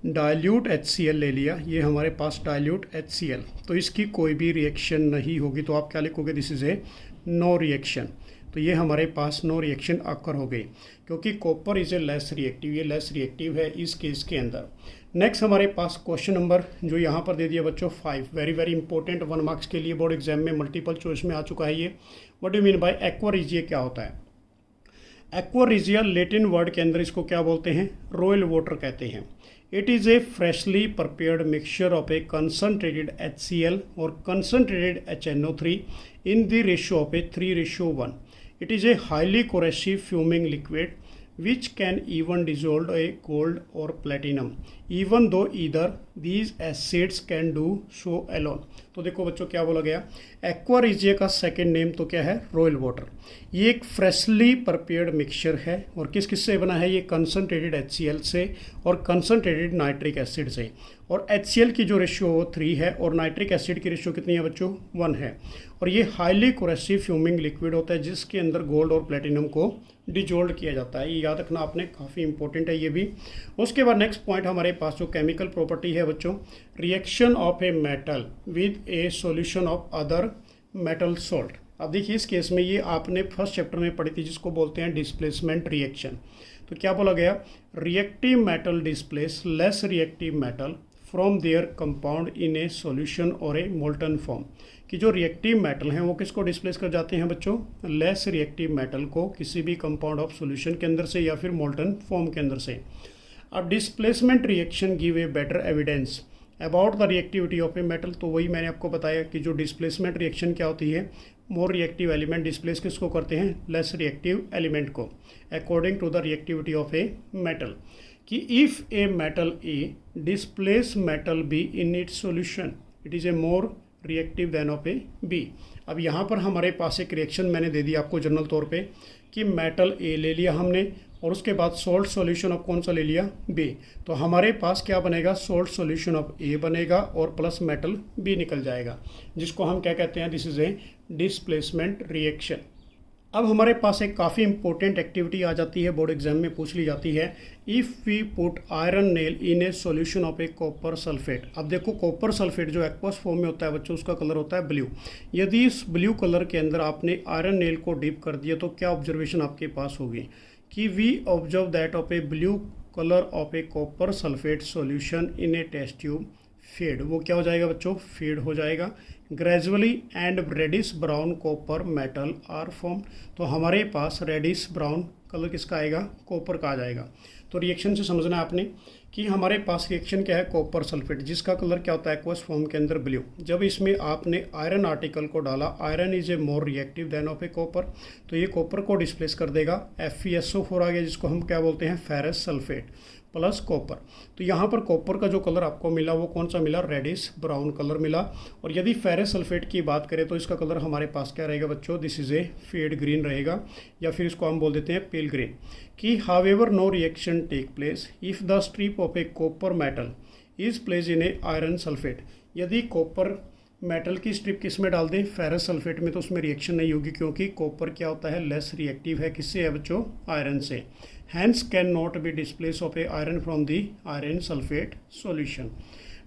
डाइल्यूट HCl ले लिया। ये हमारे पास डाइल्यूट HCl, तो इसकी कोई भी रिएक्शन नहीं होगी। तो आप क्या लिखोगे? This is a no reaction. तो ये हमारे पास नो रिएक्शन अकर हो गई, क्योंकि copper is a less reactive, ये लेस रिएक्टिव है इस केस के अंदर। नेक्स्ट हमारे पास क्वेश्चन नंबर जो यहाँ पर दे दिया बच्चों 5, वेरी वेरी इंपॉर्टेंट, 1 मार्क्स के लिए बोर्ड एग्जाम में मल्टीपल चॉइस में आ चुका है ये। What do mean bye aqua regia? क्या होता है एक्वा रिजिया? लैटिन वर्ड के अंदर इसको क्या बोलते हैं? रॉयल वाटर कहते हैं। It is a freshly prepared mixture of a concentrated HCl or concentrated HNO3 in the ratio of a 3:1. It is a highly corrosive fuming liquid which can even dissolve a gold or platinum, even though either these acids can do so alone. तो देखो बच्चों क्या बोला गया? Aqua regia का second name तो क्या है? Royal water. ये एक फ्रेशली प्रिपेयर्ड मिक्सचर है और किस किस से बना है? ये कंसनट्रेटेड HCl से और कंसनट्रेटेड नाइट्रिक एसिड से। और HCl की जो रेशियो वो 3 है और नाइट्रिक एसिड की रेशियो कितनी है बच्चों? 1 है। और ये हाईली कोरेसिव फ्यूमिंग लिक्विड होता है जिसके अंदर गोल्ड और प्लेटिनम को डिजोल्व किया जाता है। ये याद रखना आपने, काफ़ी इंपॉर्टेंट है ये भी। उसके बाद नेक्स्ट पॉइंट हमारे पास जो केमिकल प्रॉपर्टी है बच्चों, reaction of a metal with A solution of other metal salt. अब देखिए इस केस में ये आपने फर्स्ट चैप्टर में पढ़ी थी जिसको बोलते हैं डिस्प्लेसमेंट रिएक्शन। तो क्या बोला गया? Reactive metal displace less reactive metal from their compound in a solution और ए मोल्टन फॉर्म। कि जो रिएक्टिव मेटल हैं वो किसको डिस्प्लेस कर जाते हैं बच्चों? लेस रिएक्टिव मेटल को किसी भी कंपाउंड ऑफ सॉल्यूशन के अंदर से या फिर मोल्टन फॉर्म के अंदर से। अब displacement reaction give a better evidence about the reactivity of a metal. तो वही मैंने आपको बताया कि जो डिस्प्लेसमेंट रिएक्शन क्या होती है? मोर रिएक्टिव एलिमेंट डिस्प्लेस किसको करते हैं? लेस रिएक्टिव एलिमेंट को, according to the reactivity of a metal. कि if a metal A displace metal B in its solution it is a more reactive than of a B. अब यहाँ पर हमारे पास एक रिएक्शन मैंने दे दिया आपको जनरल तौर पे कि मेटल ए ले लिया हमने और उसके बाद सोल्ट सॉल्यूशन ऑफ कौन सा ले लिया? बी। तो हमारे पास क्या बनेगा? सोल्ट सॉल्यूशन ऑफ ए बनेगा और प्लस मेटल बी निकल जाएगा, जिसको हम क्या कहते हैं? This is A displacement reaction. अब हमारे पास एक काफ़ी इंपॉर्टेंट एक्टिविटी आ जाती है, बोर्ड एग्जाम में पूछ ली जाती है। If we put iron nail in a solution of a copper sulphate. अब देखो कॉपर सल्फेट जो एक्वस फॉर्म में होता है बच्चों, उसका कलर होता है ब्लू। यदि इस ब्लू कलर के अंदर आपने आयरन नेल को डिप कर दिया तो क्या ऑब्जर्वेशन आपके पास होगी? कि we observe that of a blue colour of a copper sulphate solution in a test tube fade. वो क्या हो जाएगा बच्चों? फेड हो जाएगा। Gradually and reddish brown copper metal are form. तो हमारे पास रेडिश ब्राउन कलर किसका आएगा? कॉपर का आ जाएगा। तो रिएक्शन से समझना है आपने कि हमारे पास रिएक्शन क्या है? कॉपर सल्फेट, जिसका कलर क्या होता है? एक्वस फॉर्म के अंदर ब्लू। जब इसमें आपने आयरन आर्टिकल को डाला, iron is a more reactive than of a copper, तो ये कॉपर को डिस्प्लेस कर देगा। FeSO4 आ गया, जिसको हम क्या बोलते हैं? Ferrous sulphate plus copper. तो यहाँ पर कॉपर का जो कलर आपको मिला वो कौन सा मिला? रेडिश ब्राउन कलर मिला। और यदि फेरस सल्फेट की बात करें तो इसका कलर हमारे पास क्या रहेगा बच्चों? This is a fade green रहेगा, या फिर इसको हम बोल देते हैं पेल ग्रीन। कि however no reaction take place if the strip of a copper metal is place in a iron sulphate. यदि कॉपर मेटल की स्ट्रिप किस में डाल दें, फेरस सल्फेट में, तो उसमें रिएक्शन नहीं होगी क्योंकि कॉपर क्या होता है, लेस रिएक्टिव है। किससे है बच्चों, आयरन से। Hence can not be displace of a iron from the iron sulphate solution.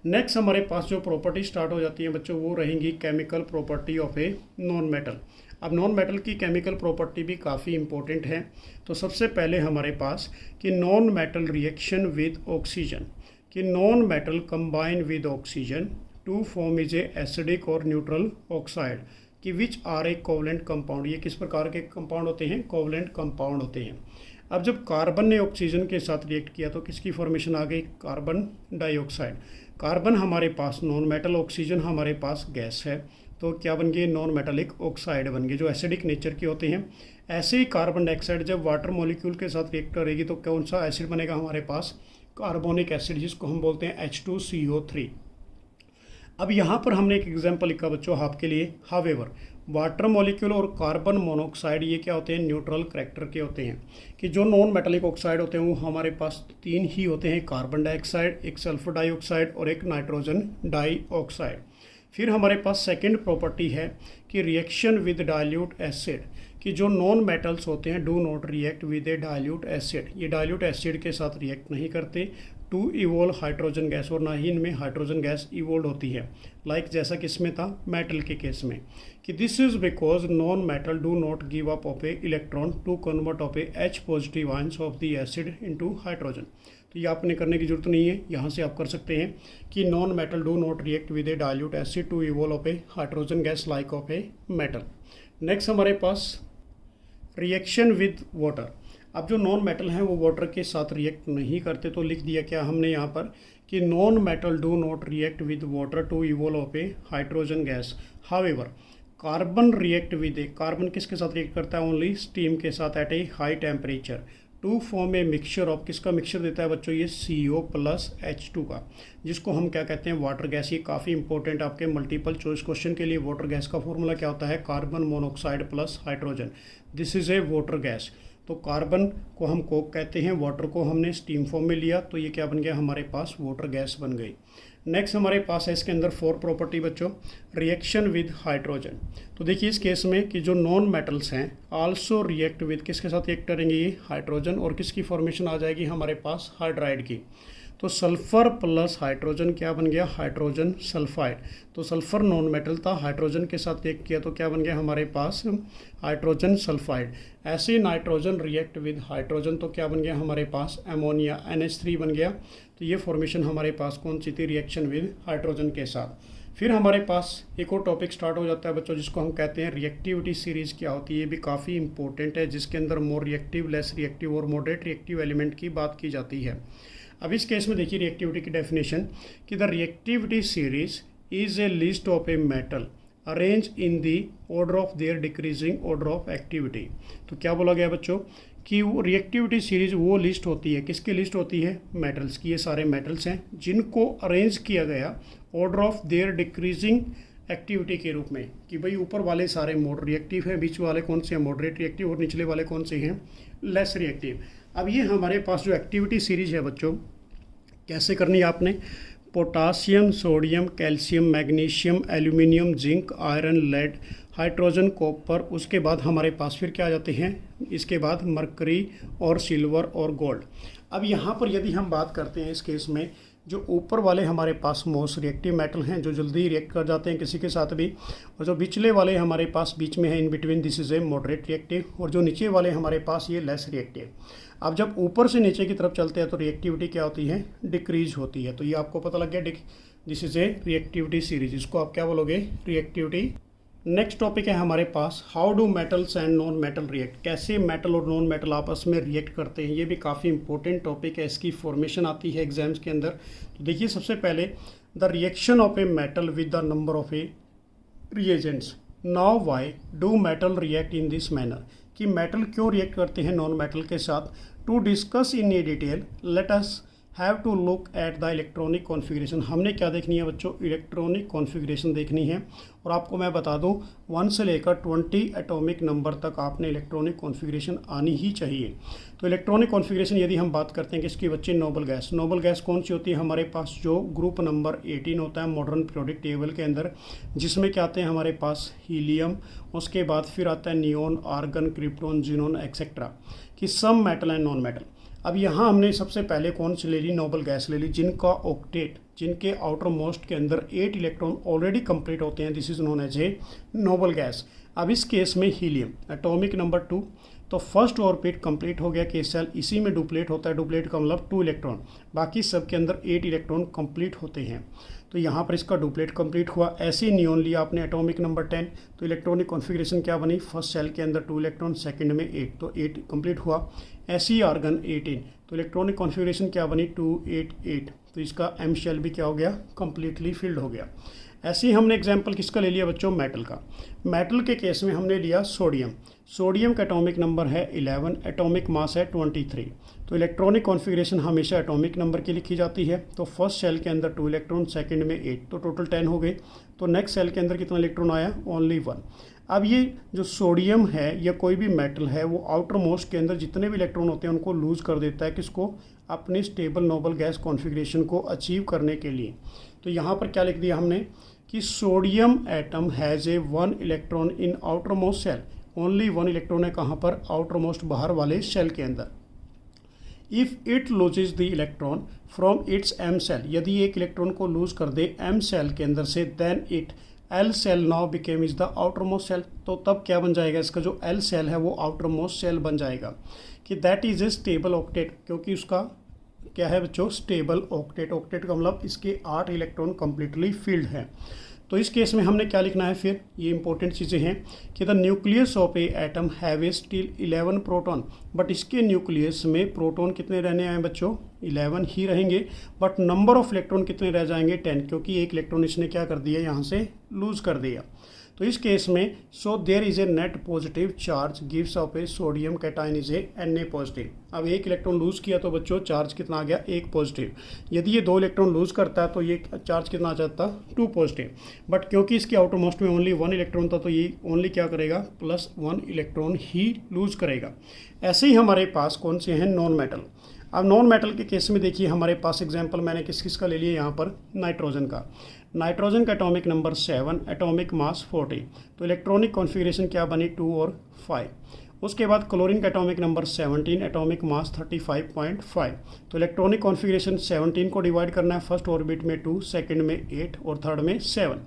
Next हमारे पास जो प्रॉपर्टी स्टार्ट हो जाती है बच्चों, वो रहेंगी chemical property of a non metal. अब नॉन मेटल की केमिकल प्रॉपर्टी भी काफ़ी इंपॉर्टेंट है। तो सबसे पहले हमारे पास कि non metal reaction with oxygen, कि non metal combine with oxygen to form is a acidic or neutral oxide, कि which are a covalent compound. ये किस प्रकार के कंपाउंड होते हैं, कोवलेंट कंपाउंड होते हैं। अब जब कार्बन ने ऑक्सीजन के साथ रिएक्ट किया तो किसकी फॉर्मेशन आ गई, कार्बन डाइऑक्साइड। कार्बन हमारे पास नॉन मेटल, ऑक्सीजन हमारे पास गैस है, तो क्या बन गए, नॉन मेटालिक ऑक्साइड बन गए, जो एसिडिक नेचर के होते हैं। ऐसे ही कार्बन डाइऑक्साइड जब वाटर मॉलिक्यूल के साथ रिएक्ट करेगी तो कौन सा एसिड बनेगा हमारे पास, कार्बोनिक एसिड, जिसको हम बोलते हैं H2CO3। अब यहाँ पर हमने एक एग्जाम्पल लिखा बच्चों आपके लिए। हावेवर वाटर मॉलिक्यूल और कार्बन मोनोऑक्साइड ये क्या होते हैं, न्यूट्रल करैक्टर के होते हैं, कि जो नॉन मेटालिक ऑक्साइड होते हैं वो हमारे पास 3 ही होते हैं, कार्बन डाइऑक्साइड, एक सल्फर डाइऑक्साइड और एक नाइट्रोजन डाइऑक्साइड। फिर हमारे पास सेकंड प्रॉपर्टी है कि रिएक्शन विद डाइल्यूट एसिड, कि जो नॉन मेटल्स होते हैं do not react with a dilute acid, ये डाइल्यूट एसिड के साथ रिएक्ट नहीं करते टू इवोल्व हाइड्रोजन गैस, और ना ही इनमें हाइड्रोजन गैस इवोल्व होती है, लाइक जैसा कि इसमें था मेटल के केस में, कि this is because non metal do not give up of a electron to convert of a H positive ions of the acid into hydrogen. तो ये आपने करने की जरूरत नहीं है, यहाँ से आप कर सकते हैं कि non metal do not react with a dilute acid to evolve of a hydrogen gas like of a metal. Next हमारे पास रिएक्शन विद वाटर। अब जो नॉन मेटल हैं वो वाटर के साथ रिएक्ट नहीं करते, तो लिख दिया क्या हमने यहाँ पर कि non metal do not react with water to evolve of a hydrogen gas. However carbon react with a, carbon किसके साथ रिएक्ट करता है, ओनली स्टीम के साथ at a high temperature to form a mixture of, किसका mixture देता है बच्चों, ये CO+H2 का, जिसको हम क्या कहते हैं, वाटर गैस। ये काफ़ी इंपॉर्टेंट आपके मल्टीपल चॉइस क्वेश्चन के लिए। वाटर गैस का फॉर्मूला क्या होता है, carbon monoxide plus hydrogen, this is a water gas. तो कार्बन को हम कोक कहते हैं, वाटर को हमने स्टीम फॉर्म में लिया, तो ये क्या बन गया हमारे पास, वाटर गैस बन गई। नेक्स्ट हमारे पास है इसके अंदर 4 प्रॉपर्टी बच्चों, रिएक्शन विद हाइड्रोजन। तो देखिए इस केस में कि जो नॉन मेटल्स हैं आल्सो रिएक्ट विद, किसके साथ रिएक्ट करेंगे, ये हाइड्रोजन, और किसकी फॉर्मेशन आ जाएगी हमारे पास, हाइड्राइड की। तो सल्फर प्लस हाइड्रोजन क्या बन गया, हाइड्रोजन सल्फाइड। तो सल्फर नॉन मेटल था, हाइड्रोजन के साथ रिएक्ट किया तो क्या बन गया हमारे पास, हाइड्रोजन सल्फाइड। ऐसे नाइट्रोजन रिएक्ट विद हाइड्रोजन तो क्या बन गया हमारे पास, अमोनिया, NH3 बन गया। तो ये फॉर्मेशन हमारे पास कौन सी थी, रिएक्शन विद हाइड्रोजन के साथ। फिर हमारे पास एक और टॉपिक स्टार्ट हो जाता है बच्चों, जिसको हम कहते हैं रिएक्टिविटी सीरीज़। क्या होती है, ये भी काफ़ी इंपॉर्टेंट है, जिसके अंदर मोर रिएक्टिव, लेस रिएक्टिव और मॉडरेट रिएक्टिव एलिमेंट की बात की जाती है। अब इस केस में देखिए रिएक्टिविटी की डेफिनेशन, कि the reactivity series is A list of a metal arrange in the order of their decreasing order of activity. तो क्या बोला गया बच्चों, कि वो रिएक्टिविटी सीरीज वो लिस्ट होती है, किसकी लिस्ट होती है, मेटल्स की। ये सारे मेटल्स हैं जिनको अरेंज किया गया order of their decreasing activity के रूप में, कि भाई ऊपर वाले सारे मोड रिएक्टिव हैं, बीच वाले कौन से हैं, मॉडरेट रिएक्टिव, और निचले वाले कौन से हैं, लेस रिएक्टिव। अब ये हमारे पास जो एक्टिविटी सीरीज है बच्चों, कैसे करनी है आपने, potassium, sodium, calcium, magnesium, aluminium, zinc, iron, lead, hydrogen, copper. उसके बाद हमारे पास फिर क्या आ जाते हैं, इसके बाद मरकरी और सिल्वर और गोल्ड। अब यहाँ पर यदि हम बात करते हैं इस केस में, जो ऊपर वाले हमारे पास मोस्ट रिएक्टिव मेटल हैं, जो जल्दी रिएक्ट कर जाते हैं किसी के साथ भी, और जो बिचले वाले हमारे पास बीच में है, in between, this is A moderate reactive, और जो नीचे वाले हमारे पास ये लेस रिएक्टिव। अब जब ऊपर से नीचे की तरफ चलते हैं तो रिएक्टिविटी क्या होती है, डिक्रीज होती है। तो ये आपको पता लग गया, this is a reactivity series, इसको आप क्या बोलोगे, रिएक्टिविटी। नेक्स्ट टॉपिक है हमारे पास, how do metals and non metal react, कैसे मेटल और नॉन मेटल आपस में रिएक्ट करते हैं। ये भी काफ़ी इंपॉर्टेंट टॉपिक है, इसकी फॉर्मेशन आती है एग्जाम्स के अंदर। तो देखिए सबसे पहले, the reaction of a metal with the number of a reagents. Now why do metal react in this manner, कि मेटल क्यों रिएक्ट करते हैं नॉन मेटल के साथ। To discuss in a detail let us have to look at the electronic configuration. हमने क्या देखनी है बच्चों, इलेक्ट्रॉनिक कॉन्फ़िगरेशन देखनी है। और आपको मैं बता दूं 1 से लेकर 20 एटॉमिक नंबर तक आपने इलेक्ट्रॉनिक कॉन्फ़िगरेशन आनी ही चाहिए। तो इलेक्ट्रॉनिक कॉन्फ़िगरेशन यदि हम बात करते हैं कि इसके बच्चे नोबल गैस, नोबल गैस कौन सी होती है हमारे पास, जो ग्रुप नंबर 18 होता है मॉडर्न पीरियोडिक टेबल के अंदर, जिसमें क्या आते हैं हमारे पास हीलियम, उसके बाद फिर आता है neon, argon, krypton, xenon etcetera, कि some metal and non metal. अब यहाँ हमने सबसे पहले कौन सी ले ली, नोबल गैस ले ली, जिनका ऑक्टेट, जिनके आउटर मोस्ट के अंदर 8 इलेक्ट्रॉन ऑलरेडी कंप्लीट होते हैं, this is known as a noble gas. अब इस केस में हीलियम एटॉमिक नंबर 2, तो फर्स्ट ऑर्बिट कंप्लीट हो गया, के सेल इसी में डुप्लेट होता है, डुप्लेट का मतलब 2 इलेक्ट्रॉन, बाकी सब के अंदर 8 इलेक्ट्रॉन कंप्लीट होते हैं। तो यहाँ पर इसका डुप्लेट कंप्लीट हुआ। ऐसे ही नियोन लिया आपने एटॉमिक नंबर 10, तो इलेक्ट्रॉनिक कॉन्फ़िगरेशन क्या बनी, फर्स्ट सेल के अंदर 2 इलेक्ट्रॉन, सेकंड में 8, तो 8 कंप्लीट हुआ। ऐसे ही आर्गन 18, तो इलेक्ट्रॉनिक कॉन्फ़िगरेशन क्या बनी 2 8 8, तो इसका एम शेल भी क्या हो गया, कंप्लीटली फिल्ड हो गया। ऐसे ही हमने एग्जाम्पल किसका ले लिया बच्चों, मेटल का। मेटल के केस में हमने लिया सोडियम, सोडियम का एटॉमिक नंबर है 11, एटॉमिक मास है 23। तो इलेक्ट्रॉनिक कॉन्फ़िगरेशन हमेशा एटॉमिक नंबर की लिखी जाती है। तो फर्स्ट सेल के अंदर 2 इलेक्ट्रॉन, सेकंड में 8, तो टोटल 10 हो गए। तो नेक्स्ट सेल के अंदर कितना इलेक्ट्रॉन आया, ओनली 1। अब ये जो सोडियम है या कोई भी मेटल है, वो आउटर मोस्ट के अंदर जितने भी इलेक्ट्रॉन होते हैं उनको लूज कर देता है, किसको, अपने स्टेबल नोबल गैस कॉन्फ़िगरेशन को अचीव करने के लिए। तो यहाँ पर क्या लिख दिया हमने कि sodium atom has a 1 electron in outermost shell, only 1 electron है कहाँ पर, आउटर मोस्ट बाहर वाले सेल के अंदर। If it loses the electron from its M shell, यदि एक इलेक्ट्रॉन को लूज कर दे एम सेल के अंदर से, then it L shell now became is the outermost shell, तो तब क्या बन जाएगा, इसका जो एल सेल है वो आउटर मोस्ट सेल बन जाएगा, कि that is a stable octet, क्योंकि उसका क्या है बच्चों, स्टेबल ऑक्टेट। ऑक्टेट का मतलब इसके 8 इलेक्ट्रॉन कंप्लीटली फिल्ड है। तो इस केस में हमने क्या लिखना है फिर, ये इंपॉर्टेंट चीज़ें हैं कि the nucleus of A atom have a still 11 proton, but इसके न्यूक्लियस में प्रोटॉन कितने रहने आए बच्चों, 11 ही रहेंगे, बट नंबर ऑफ इलेक्ट्रॉन कितने रह जाएंगे, 10, क्योंकि एक इलेक्ट्रॉन इसने क्या कर दिया, यहाँ से लूज कर दिया। तो इस केस में so there is a net positive charge gives off a sodium cation is a Na positive. अब एक इलेक्ट्रॉन लूज किया तो बच्चों चार्ज कितना आ गया, 1 पॉजिटिव। यदि ये 2 इलेक्ट्रॉन लूज करता है तो ये चार्ज कितना आ जाता, 2 पॉजिटिव। बट क्योंकि इसके आउटर मोस्ट में ओनली 1 इलेक्ट्रॉन था, तो ये ओनली क्या करेगा, +1 इलेक्ट्रॉन ही लूज करेगा। ऐसे ही हमारे पास कौन से हैं, नॉन मेटल। अब नॉन मेटल के केस में देखिए हमारे पास एग्जांपल मैंने किस किस का ले लिया, यहाँ पर नाइट्रोजन का। नाइट्रोजन का एटॉमिक नंबर 7, एटॉमिक मास 40, तो इलेक्ट्रॉनिक कॉन्फ़िगरेशन क्या बनी, 2 और 5। उसके बाद क्लोरीन का एटॉमिक नंबर 17, एटॉमिक मास 35.5, तो इलेक्ट्रॉनिक कॉन्फ़िगरेशन 17 को डिवाइड करना है, फर्स्ट ऑर्बिट में 2, सेकंड में 8 और थर्ड में 7।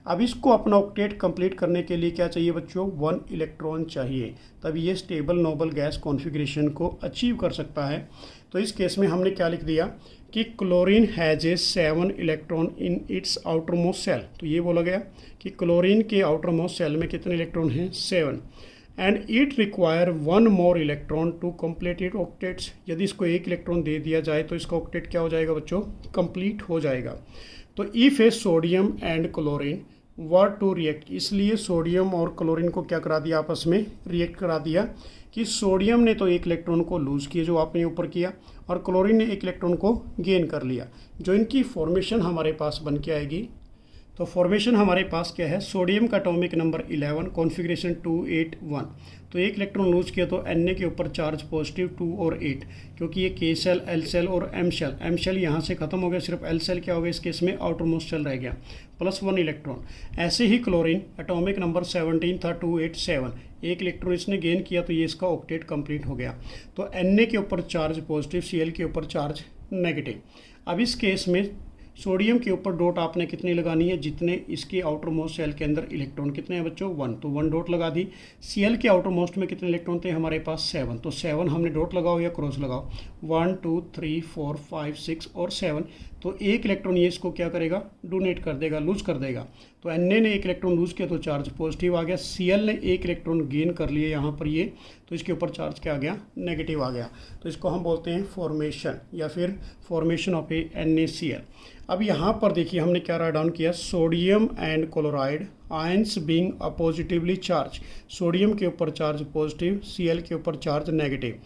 अब इसको अपना ऑक्टेट कंप्लीट करने के लिए क्या चाहिए बच्चों, 1 इलेक्ट्रॉन चाहिए, तब ये स्टेबल नोबल गैस कॉन्फ़िगरेशन को अचीव कर सकता है। तो इस केस में हमने क्या लिख दिया कि chlorine has a 7 electron in its outermost shell, तो ये बोला गया कि क्लोरीन के आउटर मोस्ट सेल में कितने इलेक्ट्रॉन हैं, 7, and it require 1 more electron to complete it octets. यदि इसको 1 इलेक्ट्रॉन दे दिया जाए तो इसका ऑक्टेट क्या हो जाएगा बच्चों, कंप्लीट हो जाएगा। तो if a sodium and chlorine were to react, इसलिए सोडियम और क्लोरीन को क्या करा दिया, आपस में रिएक्ट करा दिया, कि सोडियम ने तो 1 इलेक्ट्रॉन को लूज़ किया जो आपने ऊपर किया, और क्लोरीन ने 1 इलेक्ट्रॉन को गेन कर लिया। जो इनकी फॉर्मेशन हमारे पास बन के आएगी, तो फॉर्मेशन हमारे पास क्या है, सोडियम का एटॉमिक नंबर 11, कॉन्फ़िगरेशन 281, तो 1 इलेक्ट्रॉन लूज किया तो Na के ऊपर चार्ज पॉजिटिव 2 और 8, क्योंकि ये K सेल, L सेल और M शेल यहाँ से खत्म हो गया, सिर्फ L सेल क्या हो गया इस केस में, आउटर मोस्ट सेल रह गया, +1 इलेक्ट्रॉन। ऐसे ही क्लोरीन एटॉमिक नंबर 17 था 287, 1 इलेक्ट्रॉन इसने गेन किया तो ये इसका ऑक्टेट कंप्लीट हो गया। तो Na के ऊपर चार्ज पॉजिटिव, Cl के ऊपर चार्ज नेगेटिव। अब इस केस में सोडियम के ऊपर डॉट आपने कितनी लगानी है, जितने इसके आउटर मोस्ट सेल के अंदर इलेक्ट्रॉन कितने हैं बच्चों, 1, तो 1 डॉट लगा दी। Cl के आउटर मोस्ट में कितने इलेक्ट्रॉन थे हमारे पास, 7, तो 7 हमने डॉट लगाओ या क्रॉस लगाओ, 1 2 3 4 5 6 और 7, तो 1 इलेक्ट्रॉन ये इसको क्या करेगा, डोनेट कर देगा, लूज कर देगा। तो Na ने 1 इलेक्ट्रॉन लूज किया तो चार्ज पॉजिटिव आ गया, Cl ने 1 इलेक्ट्रॉन गेन कर लिया यहाँ पर ये, तो इसके ऊपर चार्ज क्या आ गया, नेगेटिव आ गया। तो इसको हम बोलते हैं फॉर्मेशन या फिर फॉर्मेशन ऑफ ए NaCl। अब यहाँ पर देखिए हमने क्या राइट डाउन किया, sodium and chloride ions being oppositely charge, sodium के ऊपर चार्ज पॉजिटिव, Cl के ऊपर चार्ज नेगेटिव।